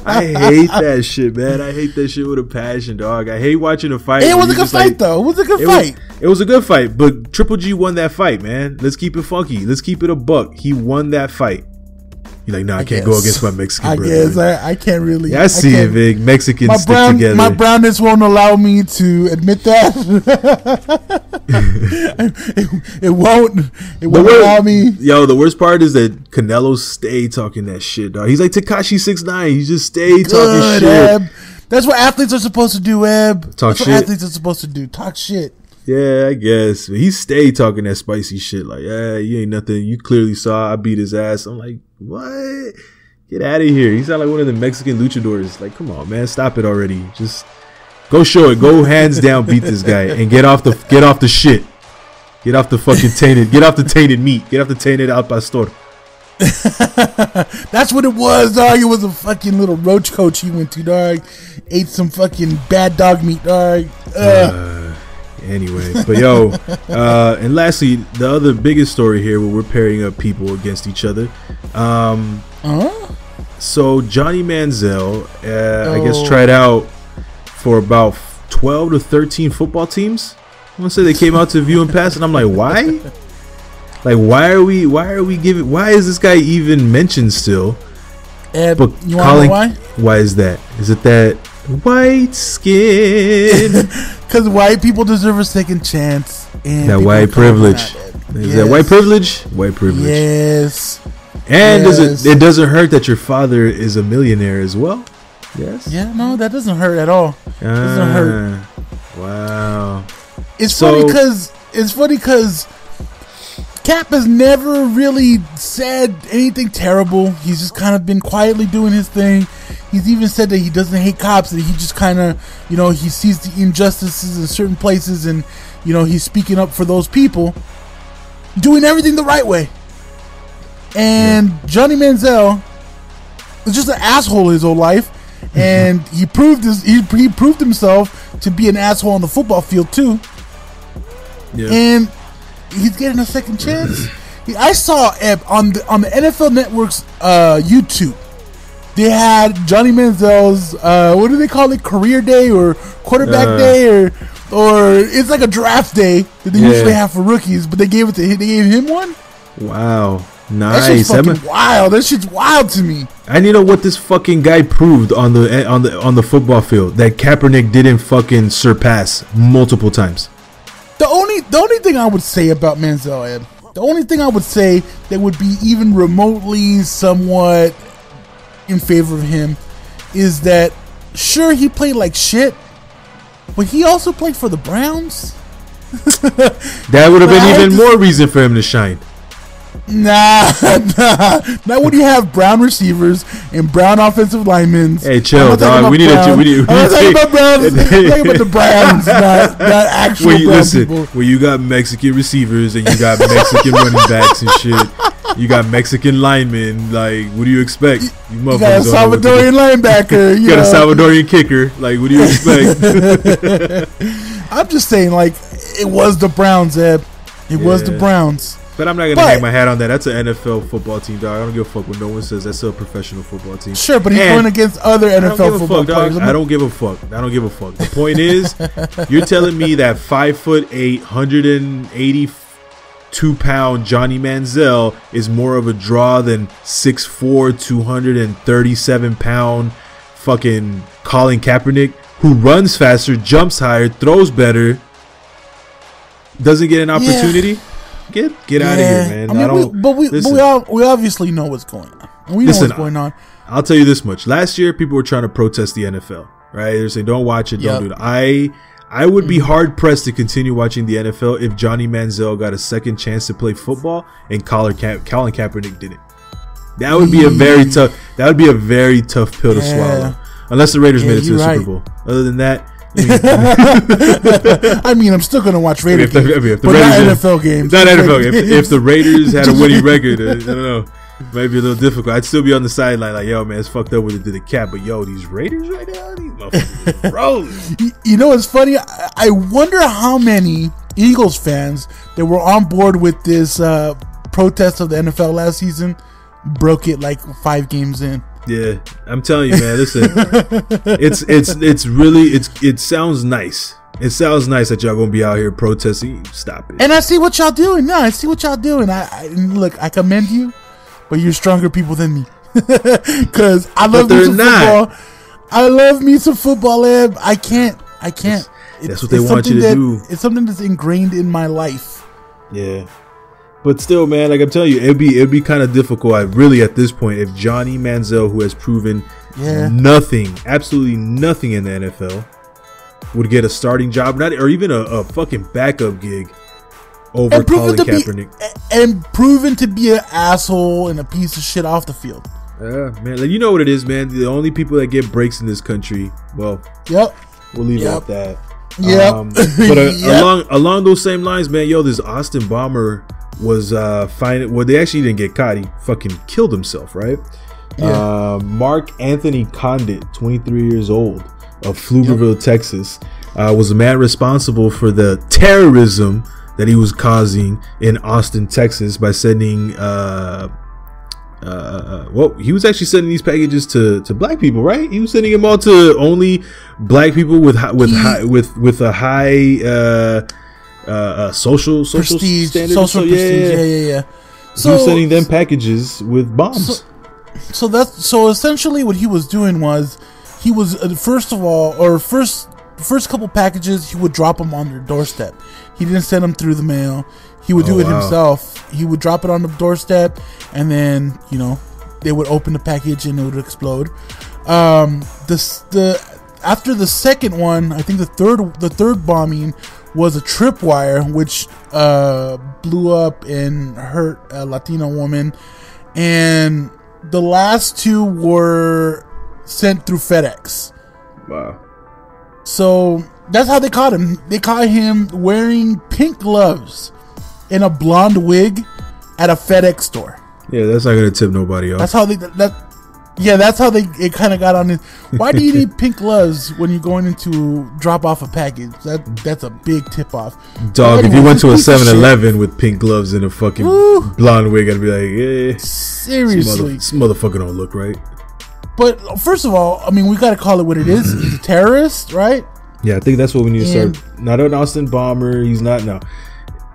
I hate that shit, man. I hate that shit with a passion, dog. I hate watching a fight. it where was a you're good just fight, like, though. It was a good It fight. was a good fight, but Triple G won that fight, man. Let's keep it funky. Let's keep it a buck. He won that fight. You're like, nah, I can't go against my Mexican I brother. guess I can't really. Yeah, I see it, can't- Vic. Mexicans stick together. My brownness won't allow me to admit that. it won't allow me. Yo, the worst part is that Canelo stayed talking that shit, dog. He's like Tekashi 6ix9ine. He just stayed talking Good, shit. Eb. That's what athletes are supposed to do, Eb. Talk That's shit. what athletes are supposed to do. Talk shit. Yeah, I guess. But he stayed talking that spicy shit. Like, yeah, you ain't nothing. You clearly saw I beat his ass. I'm like, what? Get out of here. He sound like one of the Mexican luchadors. Like, come on, man. Stop it already. Just go show it. Go hands down beat this guy and get off the shit. Get off the fucking tainted. Get off the tainted meat. Get off the tainted al pastor. That's what it was, dog. It was a fucking little roach coach he went to, dog. Ate some fucking bad dog meat, dog. Anyway, but yo, and lastly, the other biggest story here where we're pairing up people against each other. So Johnny Manziel, I guess, tried out for about 12 to 13 football teams. I want to say they came out to view and pass, and I'm like, why? Like, why are we giving? Why is this guy even mentioned still? Eb, But you want to know why? Why is that? Is it that white skin? Because white people deserve a second chance. And That people white are calling privilege. that, Eb. Is Yes. that white privilege? White privilege. Yes. And Yes. it doesn't hurt that your father is a millionaire as well? Yes. Yeah, no, that doesn't hurt at all. Doesn't hurt. Wow. It's So- funny because Cap has never really said anything terrible. He's just kind of been quietly doing his thing. He's even said that he doesn't hate cops, that he just kind of, he sees the injustices in certain places and, he's speaking up for those people, doing everything the right way. And Johnny Manziel was just an asshole his whole life, and he proved himself to be an asshole on the football field too. Yeah. And he's getting a second chance. I saw on the NFL Network's YouTube, they had Johnny Manziel's what do they call it, career day or quarterback day or it's like a draft day that they usually have for rookies, but they gave him one. Wow. That Nice. shit's fucking wild. That shit's wild to me. I need to know what this fucking guy proved on the football field that Kaepernick didn't fucking surpass multiple times. The only thing I would say about Manziel, Ed, the only thing I would say that would be even remotely somewhat in favor of him is that, sure, he played like shit, but he also played for the Browns. That would have been even more reason for him to shine. Nah. Not when you have brown receivers and brown offensive linemen. Hey, chill, dog. We need to. I'm not talking about Browns. I'm talking about the Browns, not actual brown people. Well, you got Mexican receivers and you got Mexican running backs and shit. You got Mexican linemen. Like, what do you expect? You You got a Salvadorian linebacker. You got a Salvadorian kicker. Like, what do you expect? I'm just saying, like, it was the Browns, Ed. It was the Browns. But I'm not going to hang my hat on that. That's an NFL football team, dog. I don't give a fuck what no one says. That's still a professional football team. Sure, but he's going against other NFL football players. I don't give a fuck. I don't give a fuck. The point is, you're telling me that 5'8", 182-pound Johnny Manziel is more of a draw than 6'4", 237-pound fucking Colin Kaepernick, who runs faster, jumps higher, throws better, doesn't get an opportunity? Yeah. Get out of here, man. I mean, we obviously know what's going on. We know what's going on. I'll tell you this much. Last year, people were trying to protest the NFL, right? They're saying, don't watch it, don't do it. I would be hard-pressed to continue watching the NFL if Johnny Manziel got a second chance to play football and Colin Kaepernick didn't. That would be a very tough pill to swallow. Unless the Raiders made it to the Super Bowl. Other than that, I mean, I'm still gonna watch Raiders games, but not NFL games. Not NFL games. If the Raiders had a winning record, I don't know, might be a little difficult. I'd still be on the sideline like, yo, man, it's fucked up with it to the cap, but yo, these Raiders right now, these motherfuckers are rolling. You know what's funny? I wonder how many Eagles fans that were on board with this protests of the NFL last season broke it like 5 games in. Yeah, I'm telling you, man. Listen, it's really it sounds nice. It sounds nice that y'all gonna be out here protesting. Stop it. And I see what y'all doing. No, I see what y'all doing. I look, I commend you, but you're stronger people than me. Because I love me some football. I love me some football, Eb. I can't. That's what they want you to do. It's something that's ingrained in my life. Yeah. But still, man, like I'm telling you, it'd be kind of difficult, really, at this point, if Johnny Manziel, who has proven nothing, absolutely nothing in the NFL, would get a starting job, or even a fucking backup gig over Colin Kaepernick. And proven to be an asshole and a piece of shit off the field. Yeah, man. Like, you know what it is, man. The only people that get breaks in this country, well, we'll leave it at that. But along those same lines, man, this Austin Bomber was well, they actually didn't get caught. He fucking killed himself, right? Mark Anthony Condit, 23 years old, of Pflugerville, Texas, was the man responsible for the terrorism that he was causing in Austin, Texas, by sending he was actually sending these packages to black people, right? He was sending them all to only black people with a high social prestige, standard. Social prestige. Yeah. So he was sending them packages with bombs. So essentially what he was doing was he was first couple packages he would drop them on their doorstep. He didn't send them through the mail. He would do it himself. He would drop it on the doorstep, and then they would open the package and it would explode. After the second one, I think the third bombing was a tripwire, which blew up and hurt a Latino woman, and the last 2 were sent through FedEx. Wow. So that's how they caught him. They caught him wearing pink gloves and a blonde wig at a FedEx store. Yeah, that's not gonna tip nobody off. That's how it kind of got on it. Why do you need pink gloves when you're going into drop off a package? That's a big tip off. Dog, if you went to a 7-Eleven with pink gloves and a fucking blonde wig, I'd be like, seriously, this motherfucker don't look right. But first of all, I mean, we got to call it what it is. He's a terrorist, right? Yeah, I think that's what we need to start. Not an Austin Bomber. He's not. No,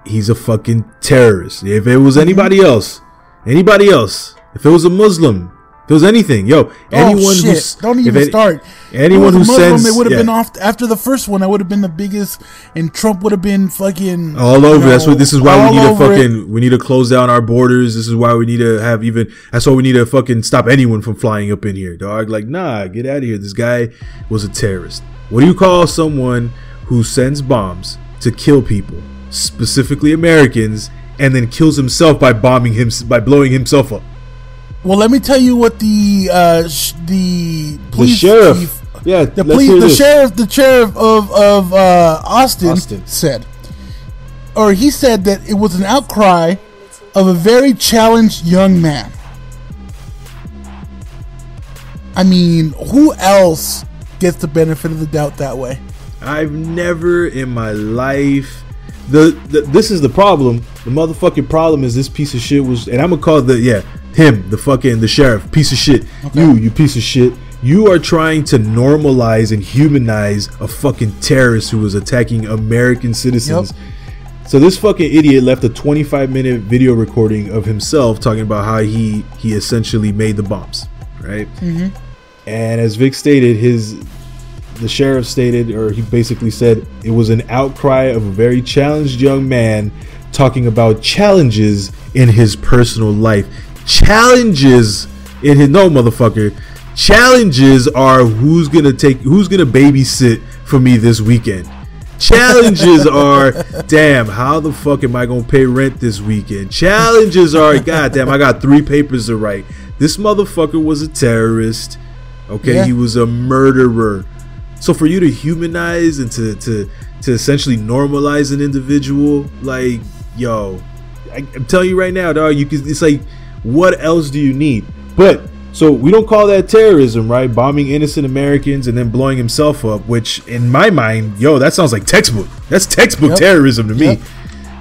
he's a fucking terrorist. If it was anybody else, if it was a Muslim, if it was anything, anyone who's don't even start. Anyone who sends, it would have been off after the first one. That would have been the biggest, and Trump would have been fucking all over. This is why we need to fucking. We need to close down our borders. This is why we need to have That's why we need to fucking stop anyone from flying up in here, dog. Like, nah, get out of here. This guy was a terrorist. What do you call someone who sends bombs to kill people, specifically Americans, and then kills himself by blowing himself up? Well, let me tell you what the police sheriff, chief, the sheriff of Austin said, or he said that it was an outcry of a very challenged young man. I mean, who else gets the benefit of the doubt that way? I've never in my life. This is the problem. The motherfucking problem is this piece of shit was, and I'm gonna call the sheriff, piece of shit. Okay. You piece of shit. You are trying to normalize and humanize a fucking terrorist who was attacking American citizens. Yep. So this fucking idiot left a 25-minute video recording of himself talking about how he essentially made the bombs, right? Mm-hmm. And as Vic stated, the sheriff stated, or he basically said, it was an outcry of a very challenged young man talking about challenges in his personal life. Challenges in his challenges are who's gonna babysit for me this weekend. Challenges are, damn, how the fuck am I gonna pay rent this weekend? Challenges are, goddamn, I got 3 papers to write. This motherfucker was a terrorist. Okay, yeah. He was a murderer. So for you to humanize and to essentially normalize an individual, like, yo, I'm telling you right now, dog, it's like, what else do you need? But so we don't call that terrorism, right? Bombing innocent Americans and then blowing himself up, which in my mind, that sounds like textbook. That's textbook terrorism to me.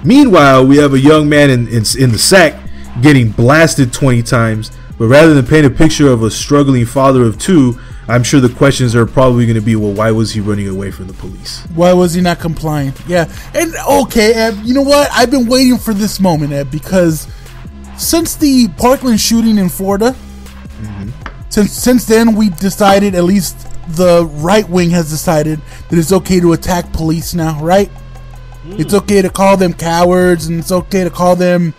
Meanwhile, we have a young man in the sack getting blasted 20 times. But rather than paint a picture of a struggling father of two, I'm sure the questions are probably going to be, well, why was he running away from the police? Why was he not complying? Yeah. And okay, Ed, you know what? I've been waiting for this moment, Ed, because since the Parkland shooting in Florida, since then we decided, at least the right wing has decided, that it's okay to attack police now, right? It's okay to call them cowards, and it's okay to call them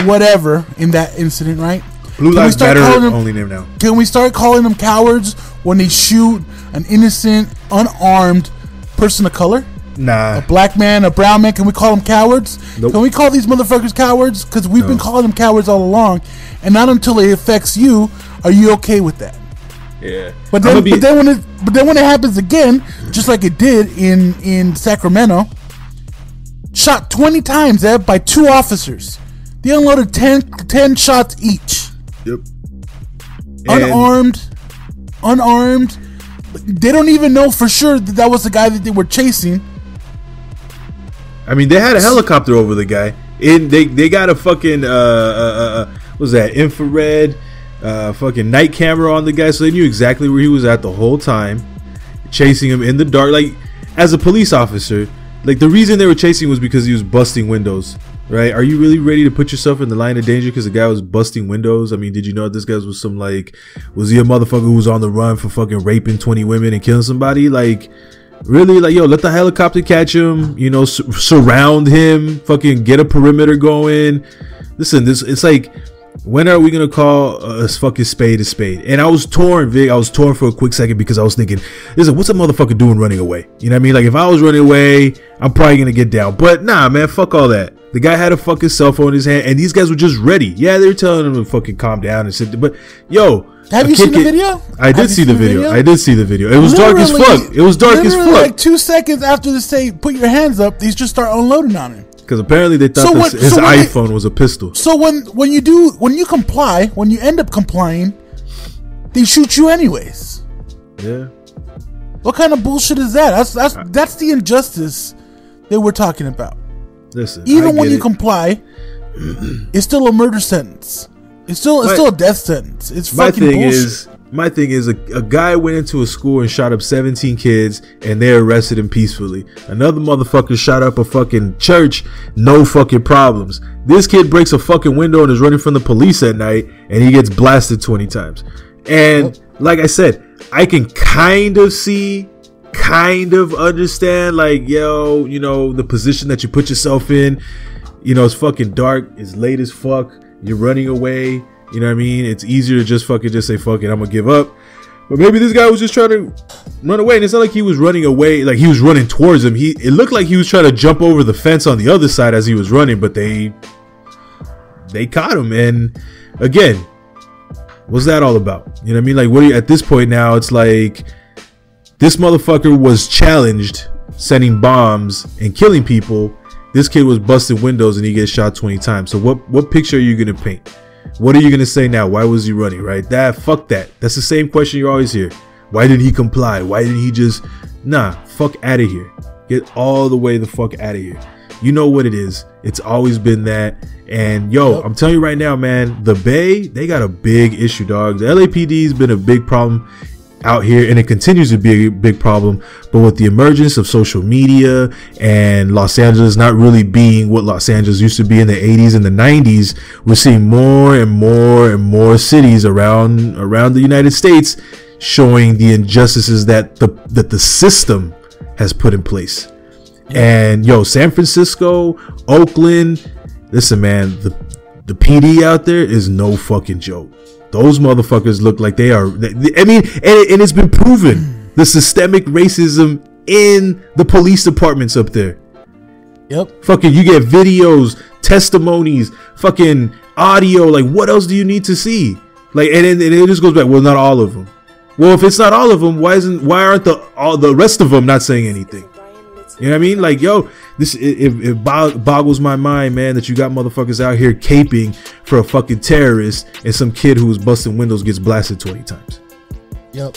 whatever in that incident, right? Blue Lives Matter only name now. Can we start calling them cowards when they shoot an innocent, unarmed person of color? Nah. A black man, a brown man, can we call them cowards? Nope. Can we call these motherfuckers cowards? Because we've been calling them cowards all along, and not until it affects you are you okay with that. Yeah. But then when it happens again, just like it did in Sacramento, shot 20 times by 2 officers. They unloaded 10 shots each. Yep. Unarmed. They don't even know for sure that was the guy that they were chasing. I mean, they had a helicopter over the guy. And they got a fucking what was that, infrared fucking night camera on the guy, so they knew exactly where he was at the whole time, chasing him in the dark. Like, as a police officer, like, the reason they were chasing was because he was busting windows, right? Are you really ready to put yourself in the line of danger because the guy was busting windows? I mean, did you know this guy was some, like, was he a motherfucker who was on the run for fucking raping 20 women and killing somebody? Like, really? Like, yo, let the helicopter catch him, you know, surround him, fucking get a perimeter going. Listen, it's like, when are we gonna call a fucking spade a spade? And I was torn, Vic. I was torn for a quick second because I was thinking, listen, what's a motherfucker doing running away? You know what I mean? Like, if I was running away, I'm probably gonna get down. But nah, man, fuck all that. The guy had a fucking cell phone in his hand, and these guys were just ready. Yeah, they were telling him to fucking calm down and sit there. But yo, have you seen the video? I did see the video. I did see the video. It was dark as fuck. It was dark as fuck. Like 2 seconds after they say, "Put your hands up," these just start unloading on him. Because apparently they thought his iPhone was a pistol. So when you comply, when you end up complying, they shoot you anyways. Yeah. What kind of bullshit is that? That's the injustice that we're talking about. Listen, even when you comply, it's still a murder sentence. It's still a death sentence. It's fucking bullshit. My thing is a guy went into a school and shot up 17 kids and they arrested him peacefully. Another motherfucker shot up a fucking church, no fucking problems. This kid breaks a fucking window and is running from the police at night and he gets blasted 20 times. And like I said, I can kind of see, kind of understand, like, yo, you know, the position that you put yourself in. You know, it's fucking dark, it's late as fuck, you're running away. You know what I mean? It's easier to just say, fuck it, I'm gonna give up. But maybe this guy was just trying to run away. And it's not like he was running away, like he was running towards him. It looked like he was trying to jump over the fence on the other side as he was running, but they caught him. And again, what's that all about? You know what I mean? Like, what are you, at this point now, it's like this motherfucker was challenged sending bombs and killing people. This kid was busting windows and he gets shot 20 times. So what picture are you gonna paint? What are you gonna say now? Why was he running? Right? Fuck that. That's the same question you always hear. Why did he comply? Why didn't he just fuck out of here? Get all the way the fuck out of here. You know what it is. It's always been that. And yo, I'm telling you right now, man, the Bay, they got a big issue, dog. The LAPD's been a big problem out here, and it continues to be a big problem. But with the emergence of social media and Los Angeles not really being what Los Angeles used to be in the 80s and the 90s, we're seeing more and more and more cities around the United States showing the injustices that the system has put in place. And yo, San Francisco, Oakland, listen, man, the PD out there is no fucking joke. Those motherfuckers look like they are. I mean, and it's been proven, the systemic racism in the police departments up there. Yep. Fucking, you get videos, testimonies, fucking audio. Like, what else do you need to see? Like, and it just goes back. Well, not all of them. Well, if it's not all of them, why aren't the rest of them not saying anything? You know what I mean? Like, yo, it boggles my mind, man, that you got motherfuckers out here caping for a fucking terrorist and some kid who was busting windows gets blasted 20 times. Yep.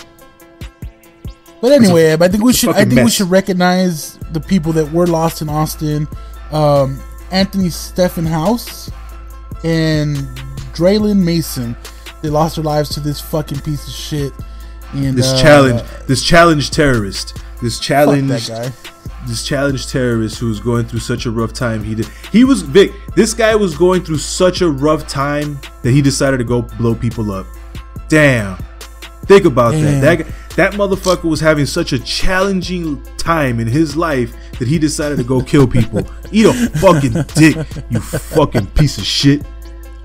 But anyway, I think we should recognize the people that were lost in Austin. Anthony Stephen House, and Draylen Mason. They lost their lives to this fucking piece of shit. And this challenge terrorist. This challenge terrorist who's going through such a rough time. This guy was going through such a rough time that he decided to go blow people up. Damn. Think about that. That motherfucker was having such a challenging time in his life that he decided to go kill people. Eat a fucking dick, you fucking piece of shit.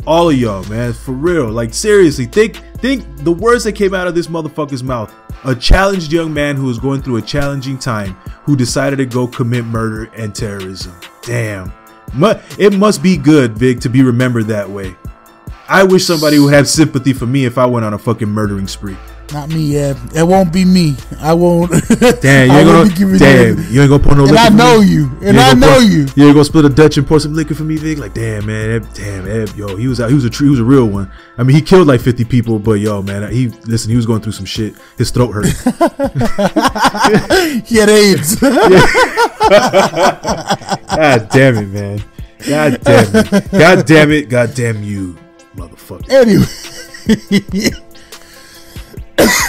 All of y'all, man, for real. Like, seriously, think the words that came out of this motherfucker's mouth. A challenged young man who was going through a challenging time, who decided to go commit murder and terrorism. Damn. It must be good, Vic, to be remembered that way. I wish somebody would have sympathy for me if I went on a fucking murdering spree. Not me, Ed. It won't be me. I won't. Damn, you ain't gonna pour no liquor. And I know you. And I know you. You ain't gonna split a Dutch and pour some liquor for me, Vic? Like, damn, man. Ed, yo, he was a real one. I mean, he killed like 50 people, but yo, man, he was going through some shit. His throat hurt. He had AIDS. God damn it, man. God damn it. God damn it. God damn you, motherfucker. Anyway.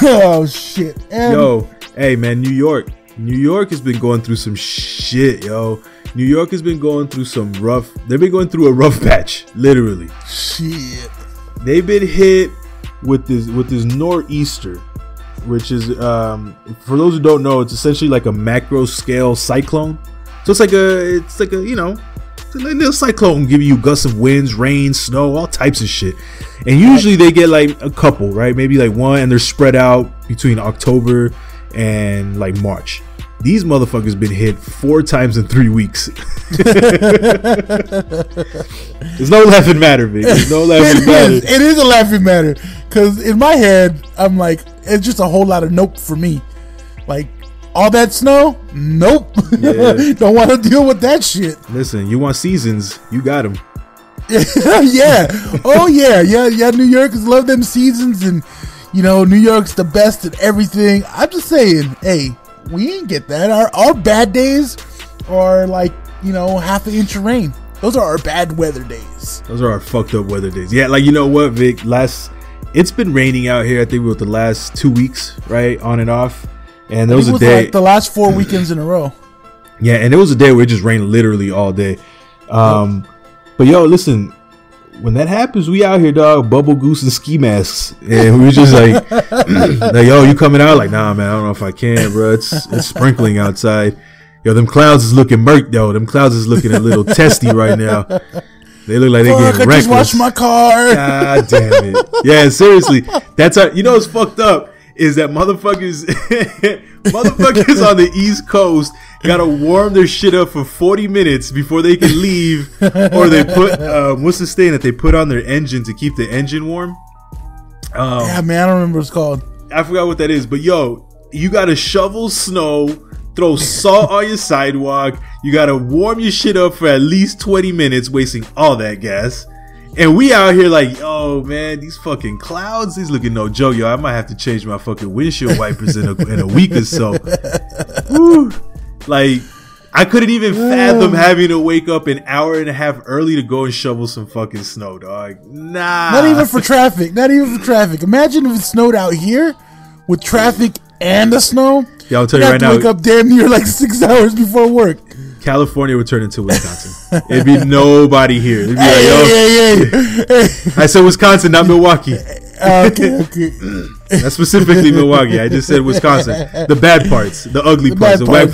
Oh shit. Yo, hey man, New York has been going through some shit, yo. New York has been going through they've been going through a rough patch, literally. Shit. They've been hit with this nor'easter, which is for those who don't know, it's essentially like a macro scale cyclone. So it's like a you know, a little cyclone giving you gusts of winds, rain, snow, all types of shit. And usually they get like a couple, right? Maybe like one, and they're spread out between October and like March. These motherfuckers been hit 4 times in 3 weeks. There's no laughing matter, Vic. There's no laughing matter. It is a laughing matter. Because in my head, I'm like, it's just a whole lot of nope for me. Like, all that snow? Nope. Yeah. Don't want to deal with that shit. Listen, you want seasons, you got them. Yeah. Oh, yeah. Yeah, New Yorkers love them seasons. And, you know, New York's the best at everything. I'm just saying, hey, we ain't get that. Our bad days are like, you know, half an inch of rain. Those are our bad weather days. Those are our fucked up weather days. Yeah, like, you know what, Vic? It's been raining out here, I think, with the last 2 weeks, right? On and off. And there was a day. Like the last 4 weekends in a row. Yeah, and there was a day where it just rained literally all day. But yo, listen, when that happens, we out here, dog, bubble goose and ski masks, and we were just like, like, yo, you coming out? Like, nah, man, I don't know if I can, bro. It's sprinkling outside. Yo, them clouds is looking murk, though. Them clouds is looking a little testy right now. They look like they're getting reckless. I just washed my car. God damn it. Yeah, seriously, that's how. You know what's fucked up is that motherfuckers on the East Coast gotta warm their shit up for 40 minutes before they can leave, or they put what's the stain that they put on their engine to keep the engine warm? Yeah, man, I don't remember what it's called. I forgot what that is, but yo, you gotta shovel snow, throw salt on your sidewalk, you gotta warm your shit up for at least 20 minutes, wasting all that gas. And we out here like, oh man, these fucking clouds, these looking no joke, yo. I might have to change my fucking windshield wipers in a week or so. Woo. Like, I couldn't even fathom having to wake up an hour and a half early to go and shovel some fucking snow, dog. Nah. Not even for traffic. Imagine if it snowed out here with traffic and the snow. Yeah, I'll tell you right now. Wake up damn near like 6 hours before work. California would turn into Wisconsin. It'd be nobody here. It'd be Hey. I said Wisconsin, not Milwaukee. Okay. That's specifically Milwaukee. I just said Wisconsin. The bad parts, the ugly parts, the wag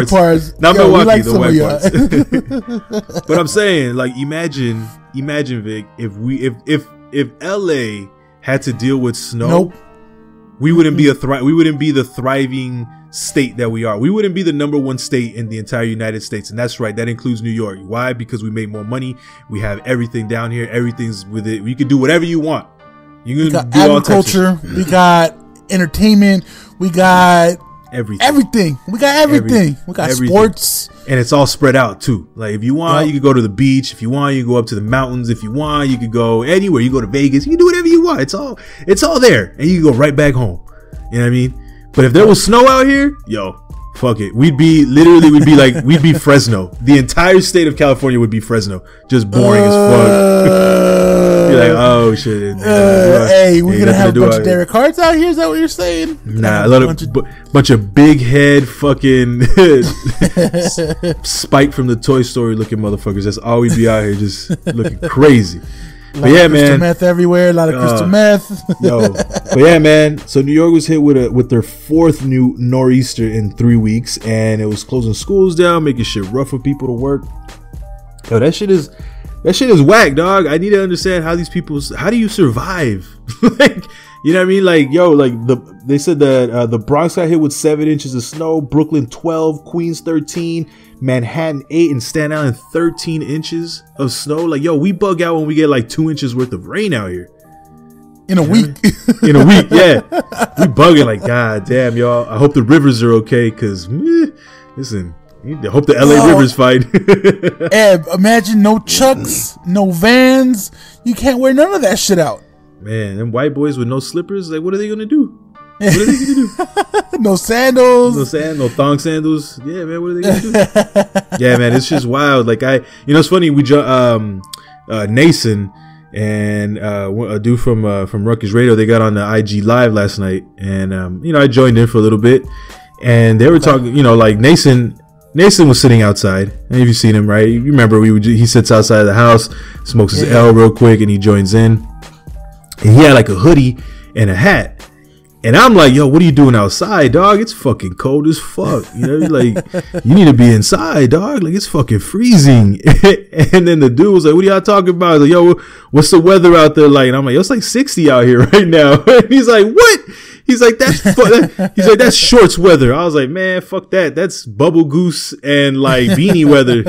parts. Not Milwaukee, like the wag parts. But I'm saying, like, imagine, Vic, if LA had to deal with snow, we wouldn't be the thriving state that we are. We wouldn't be the #1 state in the entire United States, and that's right, that includes New York. Why? Because we make more money. We have everything down here. Everything's with it. You can do whatever you want. You can do agriculture. We got entertainment. We got everything. We got everything. We got sports, and it's all spread out too. Like, if you want, you can go to the beach. If you want, you can go up to the mountains. If you want, you could go anywhere. You go to Vegas. You can do whatever you want. It's all there, and you can go right back home. You know what I mean? But if there was snow out here, yo, fuck it. We'd be Fresno. The entire state of California would be Fresno. Just boring as fuck. You're like, oh shit. Hey, we're gonna have a bunch of Derek Harts out here. Is that what you're saying? Nah, bunch of big head fucking Spike from the Toy Story looking motherfuckers. That's all we'd be out here just looking crazy. But yeah, man, meth everywhere. A lot of crystal meth. But yeah, man. So New York was hit with their fourth new nor'easter in 3 weeks, and it was closing schools down, making shit rough for people to work. Yo, that shit is whack, dog. I need to understand how these people. How do you survive? Like, you know what I mean? Like, yo, like they said that the Bronx got hit with 7 inches of snow, Brooklyn 12, Queens 13. Manhattan 8, and Staten Island 13 inches of snow. Like, yo, we bug out when we get like 2 inches worth of rain out here in a week. In a week, yeah, we bugging like, god damn, y'all. I hope the rivers are okay, cause listen, I hope the LA rivers fight. Eb, imagine no Chucks, no Vans. You can't wear none of that shit out. Man, them white boys with no slippers, like, what are they gonna do? What are they gonna do? No sandals. No thong sandals. Yeah, man, what are they gonna do? Yeah, man, it's just wild. Like, it's funny. We Nason and a dude from Ruckus Radio, they got on the IG Live last night, and I joined in for a little bit, and they were talking. Like Nason was sitting outside. And if you've seen him, right? You remember he sits outside of the house, smokes his L real quick, and he joins in. And he had like a hoodie and a hat. And I'm like, yo, what are you doing outside, dog? It's fucking cold as fuck. Like, you need to be inside, dog. Like, it's fucking freezing. And then the dude was like, what are y'all talking about? Like, yo, what's the weather out there like? And I'm like, yo, it's like 60 out here right now. And he's like, what? He's like, he's like, that's shorts weather. I was like, man, fuck that. That's bubble goose and like beanie weather.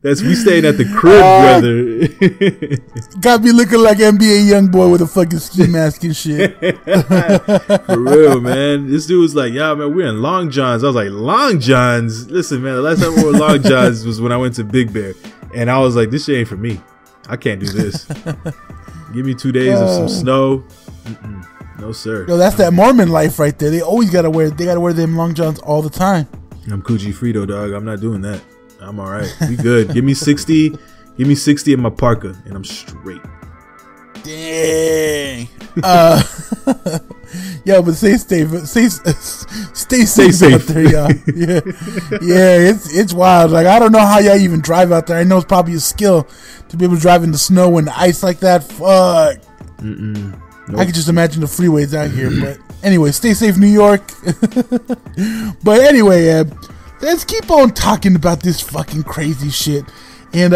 We staying at the crib, brother. Got me looking like NBA YoungBoy with a fucking ski mask and shit. For real, man. This dude was like, yeah, man, we're in Long Johns. I was like, Long Johns? Listen, man, the last time I wore Long Johns was when I went to Big Bear. And I was like, this shit ain't for me. I can't do this. Give me 2 days of some snow. No, sir. Yo, that's that Mormon life right there. They always gotta wear them Long Johns all the time. I'm Coochie Frito, dog. I'm not doing that. I'm all right. We good. Give me 60. Give me 60 in my parka, and I'm straight. Dang. Yo, but stay safe out there, y'all. Yeah, it's wild. Like, I don't know how y'all even drive out there. I know it's probably a skill to be able to drive in the snow and the ice like that. Fuck. Nope. I could just imagine the freeways out here. But anyway, stay safe, New York. But anyway, let's keep on talking about this fucking crazy shit. And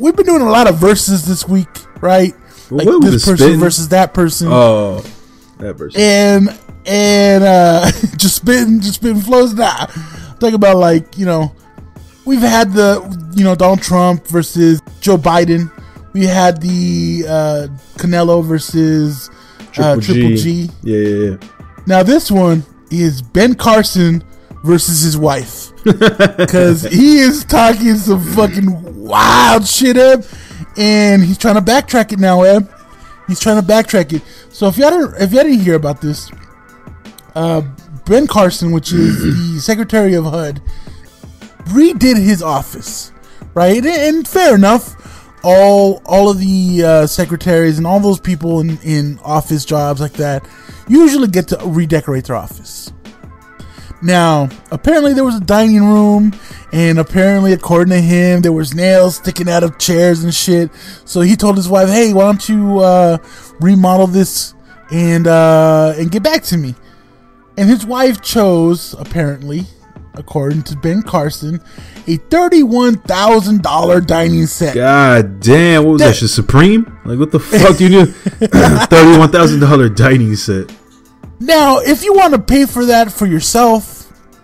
we've been doing a lot of verses this week, right? Well, like this person versus that person. Oh, that person. And just spitting flows. Nah, talking about, like, we've had the Donald Trump versus Joe Biden. We had the Canelo versus Triple G. Yeah. Now this one is Ben Carson versus his wife, because he is talking some fucking wild shit, Eb, and he's trying to backtrack it now, Eb. He's trying to backtrack it. So if y'all didn't hear about this, Ben Carson, which is the Secretary of HUD, redid his office, right? And fair enough, all of the secretaries and all those people in office jobs like that usually get to redecorate their office. Now, apparently there was a dining room, and apparently, according to him, there was nails sticking out of chairs and shit. So he told his wife, hey, why don't you remodel this and get back to me? And his wife chose, apparently, according to Ben Carson, a $31,000 dining set. God damn, what was that shit, Supreme? Like, what the fuck do you do? $31,000 dining set. Now, if you want to pay for that for yourself,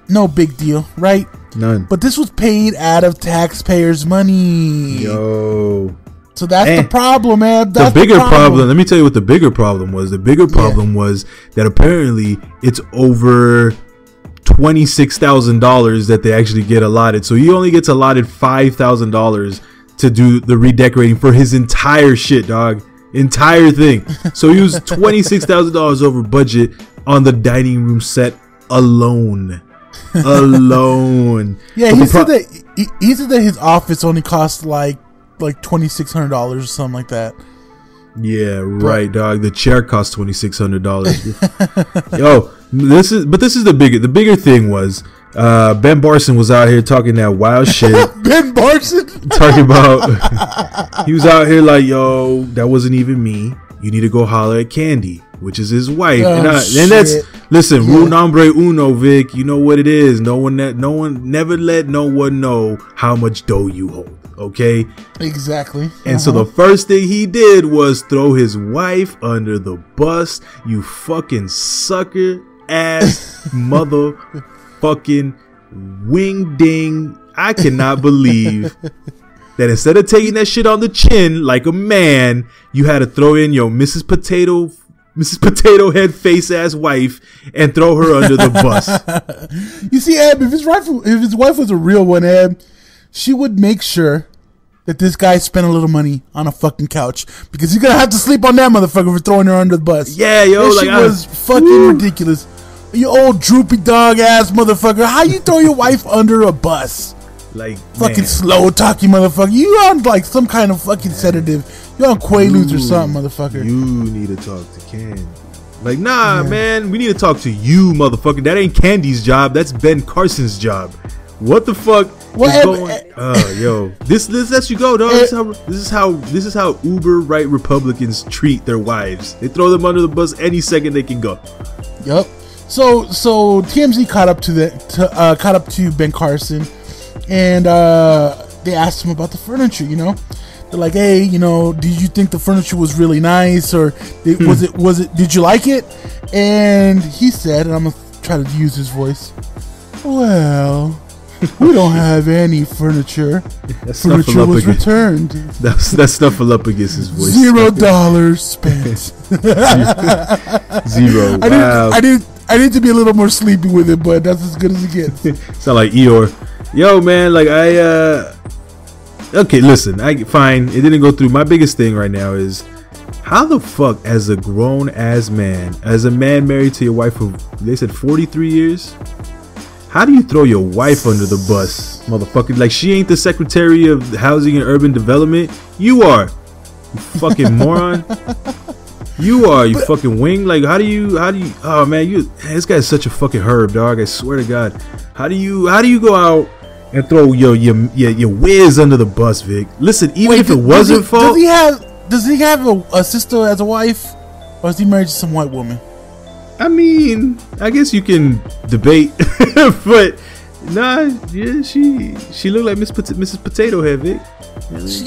no big deal, right? None. But this was paid out of taxpayers' money. Yo. So that's the problem, man. That's the bigger problem. Let me tell you what the bigger problem was. The bigger problem was that apparently it's over $26,000 that they actually get allotted. So he only gets allotted $5,000 to do the redecorating for his entire shit, dog. Entire thing. So he was $26,000 over budget on the dining room set alone. Alone. Yeah, he said that his office only cost like $2,600 or something like that. Yeah, right, dog. The chair cost $2,600. Yo, this is the bigger thing was Ben Barson was out here talking that wild shit. Ben Barson talking about he was out here like, yo, that wasn't even me. You need to go holler at Candy, which is his wife. And that's listen, rule nombre uno, Vic. You know what it is. No one never let no one know how much dough you hold. Okay, exactly. And so the first thing he did was throw his wife under the bus. You fucking sucker ass motherfucking wing ding. I cannot believe that instead of taking that shit on the chin like a man, you had to throw in your Mrs. Potato Head face ass wife and throw her under the bus. You see, Ab, if his wife was a real one, Ab, she would make sure that this guy spent a little money on a fucking couch, because he's gonna have to sleep on that motherfucker for throwing her under the bus. Yeah, yo, that shit was fucking ridiculous. You old droopy dog ass motherfucker. How you throw your wife under a bus? Like, fucking slow talking motherfucker. You on like some kind of fucking sedative. You on Quaaludes or something, motherfucker. You need to talk to Candy. Like, nah, man, we need to talk to you, motherfucker. That ain't Candy's job. That's Ben Carson's job. What the fuck is going? Yo, this lets you go, dog. This is how uber right Republicans treat their wives. They throw them under the bus any second they can go. Yep. So TMZ caught up to Ben Carson, and they asked him about the furniture. You know, they're like, hey, you know, did you think the furniture was really nice, or did you like it? And he said, and I'm gonna try to use his voice. Well, we don't have any furniture. Furniture was returned. That's Snuffleupagus' voice. $0 spent. Zero. Wow. I need to be a little more sleepy with it, but that's as good as it gets. Sound like Eeyore. Yo, man, like okay, listen, fine. It didn't go through. My biggest thing right now is, how the fuck, as a grown ass man, as a man married to your wife of, they said 43 years, how do you throw your wife under the bus, motherfucker? Like, she ain't the Secretary of Housing and Urban Development. You are, you fucking moron. You are, you fucking wing. Like, how do you? Oh man, this guy's such a fucking herb, dog. I swear to God. How do you go out and throw your whiz under the bus, Vic? Listen, even if it wasn't fault, does he have a sister as a wife, or is he married to some white woman? I mean, I guess you can debate, but nah, yeah, she looked like Mrs. Potato Head, Vic. She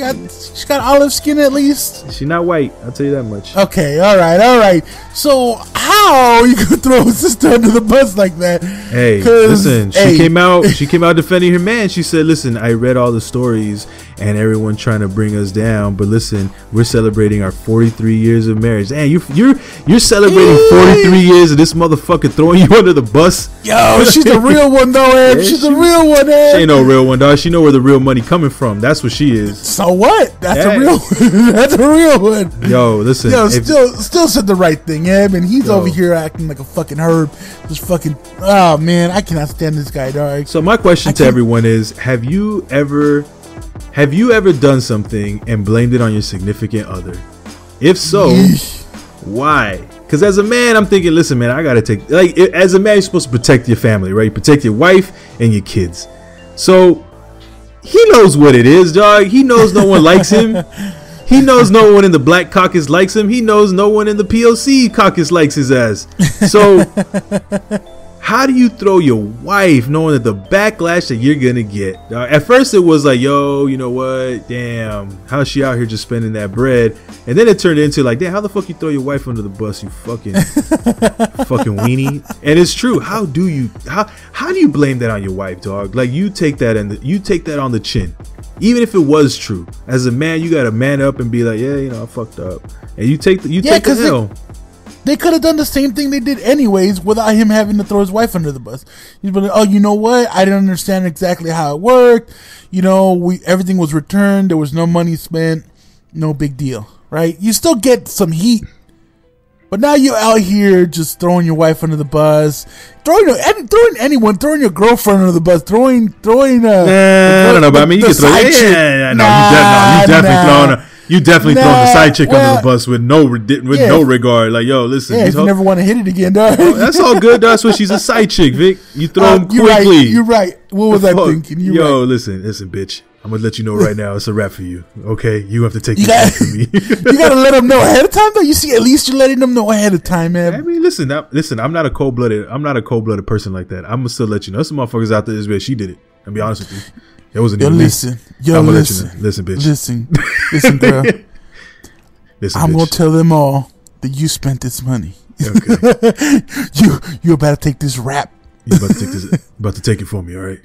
got olive skin at least. She not white, I'll tell you that much. Okay, all right. So how you could throw a sister under the bus like that? Hey, listen, she came out defending her man. She said, "Listen, I read all the stories and everyone trying to bring us down, but listen, we're celebrating our 43 years of marriage." And you're celebrating 43 years of this motherfucker throwing you under the bus. Yo, she's a real one though, Ed. Yeah, she's a real one, Ed. She ain't no real one, dog. She know where the real money coming from. That's what she is. So what? That's a real one. That's a real one. Yo, listen. Yo, still said the right thing, Ed. And he's over here acting like a fucking herb. Just fucking. Oh man, I cannot stand this guy, dog. So my question to everyone is: Have you ever done something and blamed it on your significant other? If so, why? Because as a man, I'm thinking, listen, man, I gotta take, like, as a man, you're supposed to protect your family, right? Protect your wife and your kids. So he knows what it is, dog. He knows no one likes him. He knows no one in the Black Caucus likes him. He knows no one in the POC caucus likes his ass. So how do you throw your wife knowing that the backlash that you're gonna get? At first it was like, yo, you know what? Damn, how's she out here just spending that bread? And then it turned into like, damn, how the fuck you throw your wife under the bus, you fucking fucking weenie? And it's true. How do you blame that on your wife, dog? Like, you take that on the chin. Even if it was true, as a man, you gotta man up and be like, yeah, you know, I fucked up, and you take the hell. They could have done the same thing they did anyways without him having to throw his wife under the bus. He'd be like, oh, you know what? I didn't understand exactly how it worked. You know, everything was returned. There was no money spent. No big deal, right? You still get some heat, But now you're out here just throwing your wife under the bus, throwing anyone, throwing your girlfriend under the bus, throwing. I don't know, but I mean, you can throw. You definitely throwing the side chick under the bus with no regard. Like, yo, listen, if you never want to hit it again, dog. That's all good. That's what she's a side chick, Vic. You throw them quickly. You're right. What was I thinking? Listen, bitch. I'm gonna let you know right now. It's a wrap for you. Okay, you have to take this from me. You gotta let them know ahead of time, though. You see, at least you're letting them know ahead of time, man. I mean, listen. I'm not a cold blooded person like that. I'm gonna still let you know. Some motherfuckers out there is bitch. She did it. I'll be honest with you. It wasn't even listen, me. I'm gonna let you know. Listen, bitch. Listen, girl. Listen, I'm gonna tell them all that you spent this money. Okay. you about to take this rap. You about to take it from me, all right?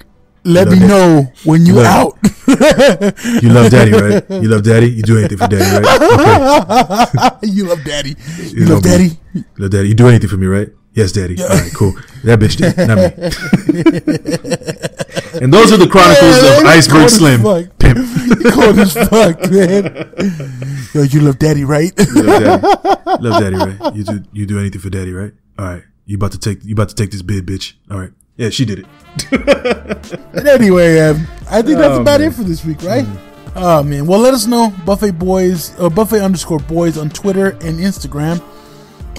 Let me know when you out. You love daddy, right? You love daddy? You do anything for daddy, right? Okay. You love daddy. You love daddy? You love daddy. You do anything for me, right? Yes, daddy. Yeah. All right, cool. That bitch did, not me. And those are the chronicles of Iceberg Slim. Pimp. You cold as fuck, man. Yo, you love daddy, right? You love daddy. Love daddy, right? You do anything for daddy, right? All right. You about to take this bid, bitch. All right. Yeah, she did it. But anyway, I think that's about it for this week, right? Oh man. Well, let us know, Buffet Boys or Buffet_Boys on Twitter and Instagram.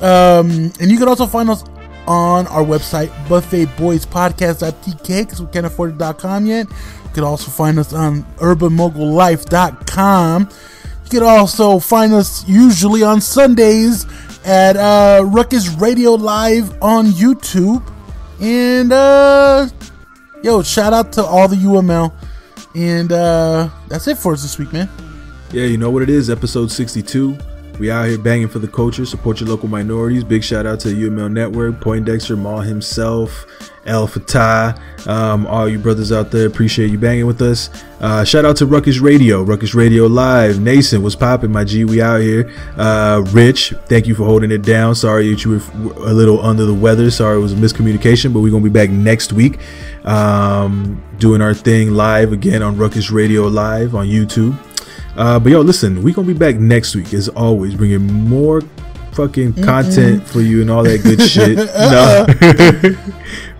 And you can also find us on our website, buffetboyspodcast.tk, because we can't afford it.com yet. You can also find us on urbanmogullife.com. You can also find us usually on Sundays at Ruckus Radio Live on YouTube. And shout out to all the UML. And that's it for us this week, man. Yeah, you know what it is, episode 62. We out here banging for the culture. Support your local minorities. Big shout out to UML Network, Poindexter, Maul himself, El Fatah, all you brothers out there. Appreciate you banging with us. Shout out to Ruckus Radio Live. Nason, what's popping, my G? We out here. Rich, thank you for holding it down. Sorry that you were a little under the weather. Sorry it was a miscommunication, but we're going to be back next week doing our thing live again on Ruckus Radio Live on YouTube. But yo, listen, we're gonna be back next week as always, bringing more fucking content for you and all that good shit. No.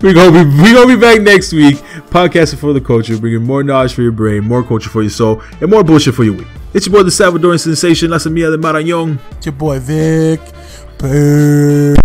we're gonna be back next week, podcasting for the culture, bringing more knowledge for your brain, more culture for your soul, and more bullshit for your week. It's your boy, the Salvadoran Sensation, La Semilla de Marañón. It's your boy Vic. Peace.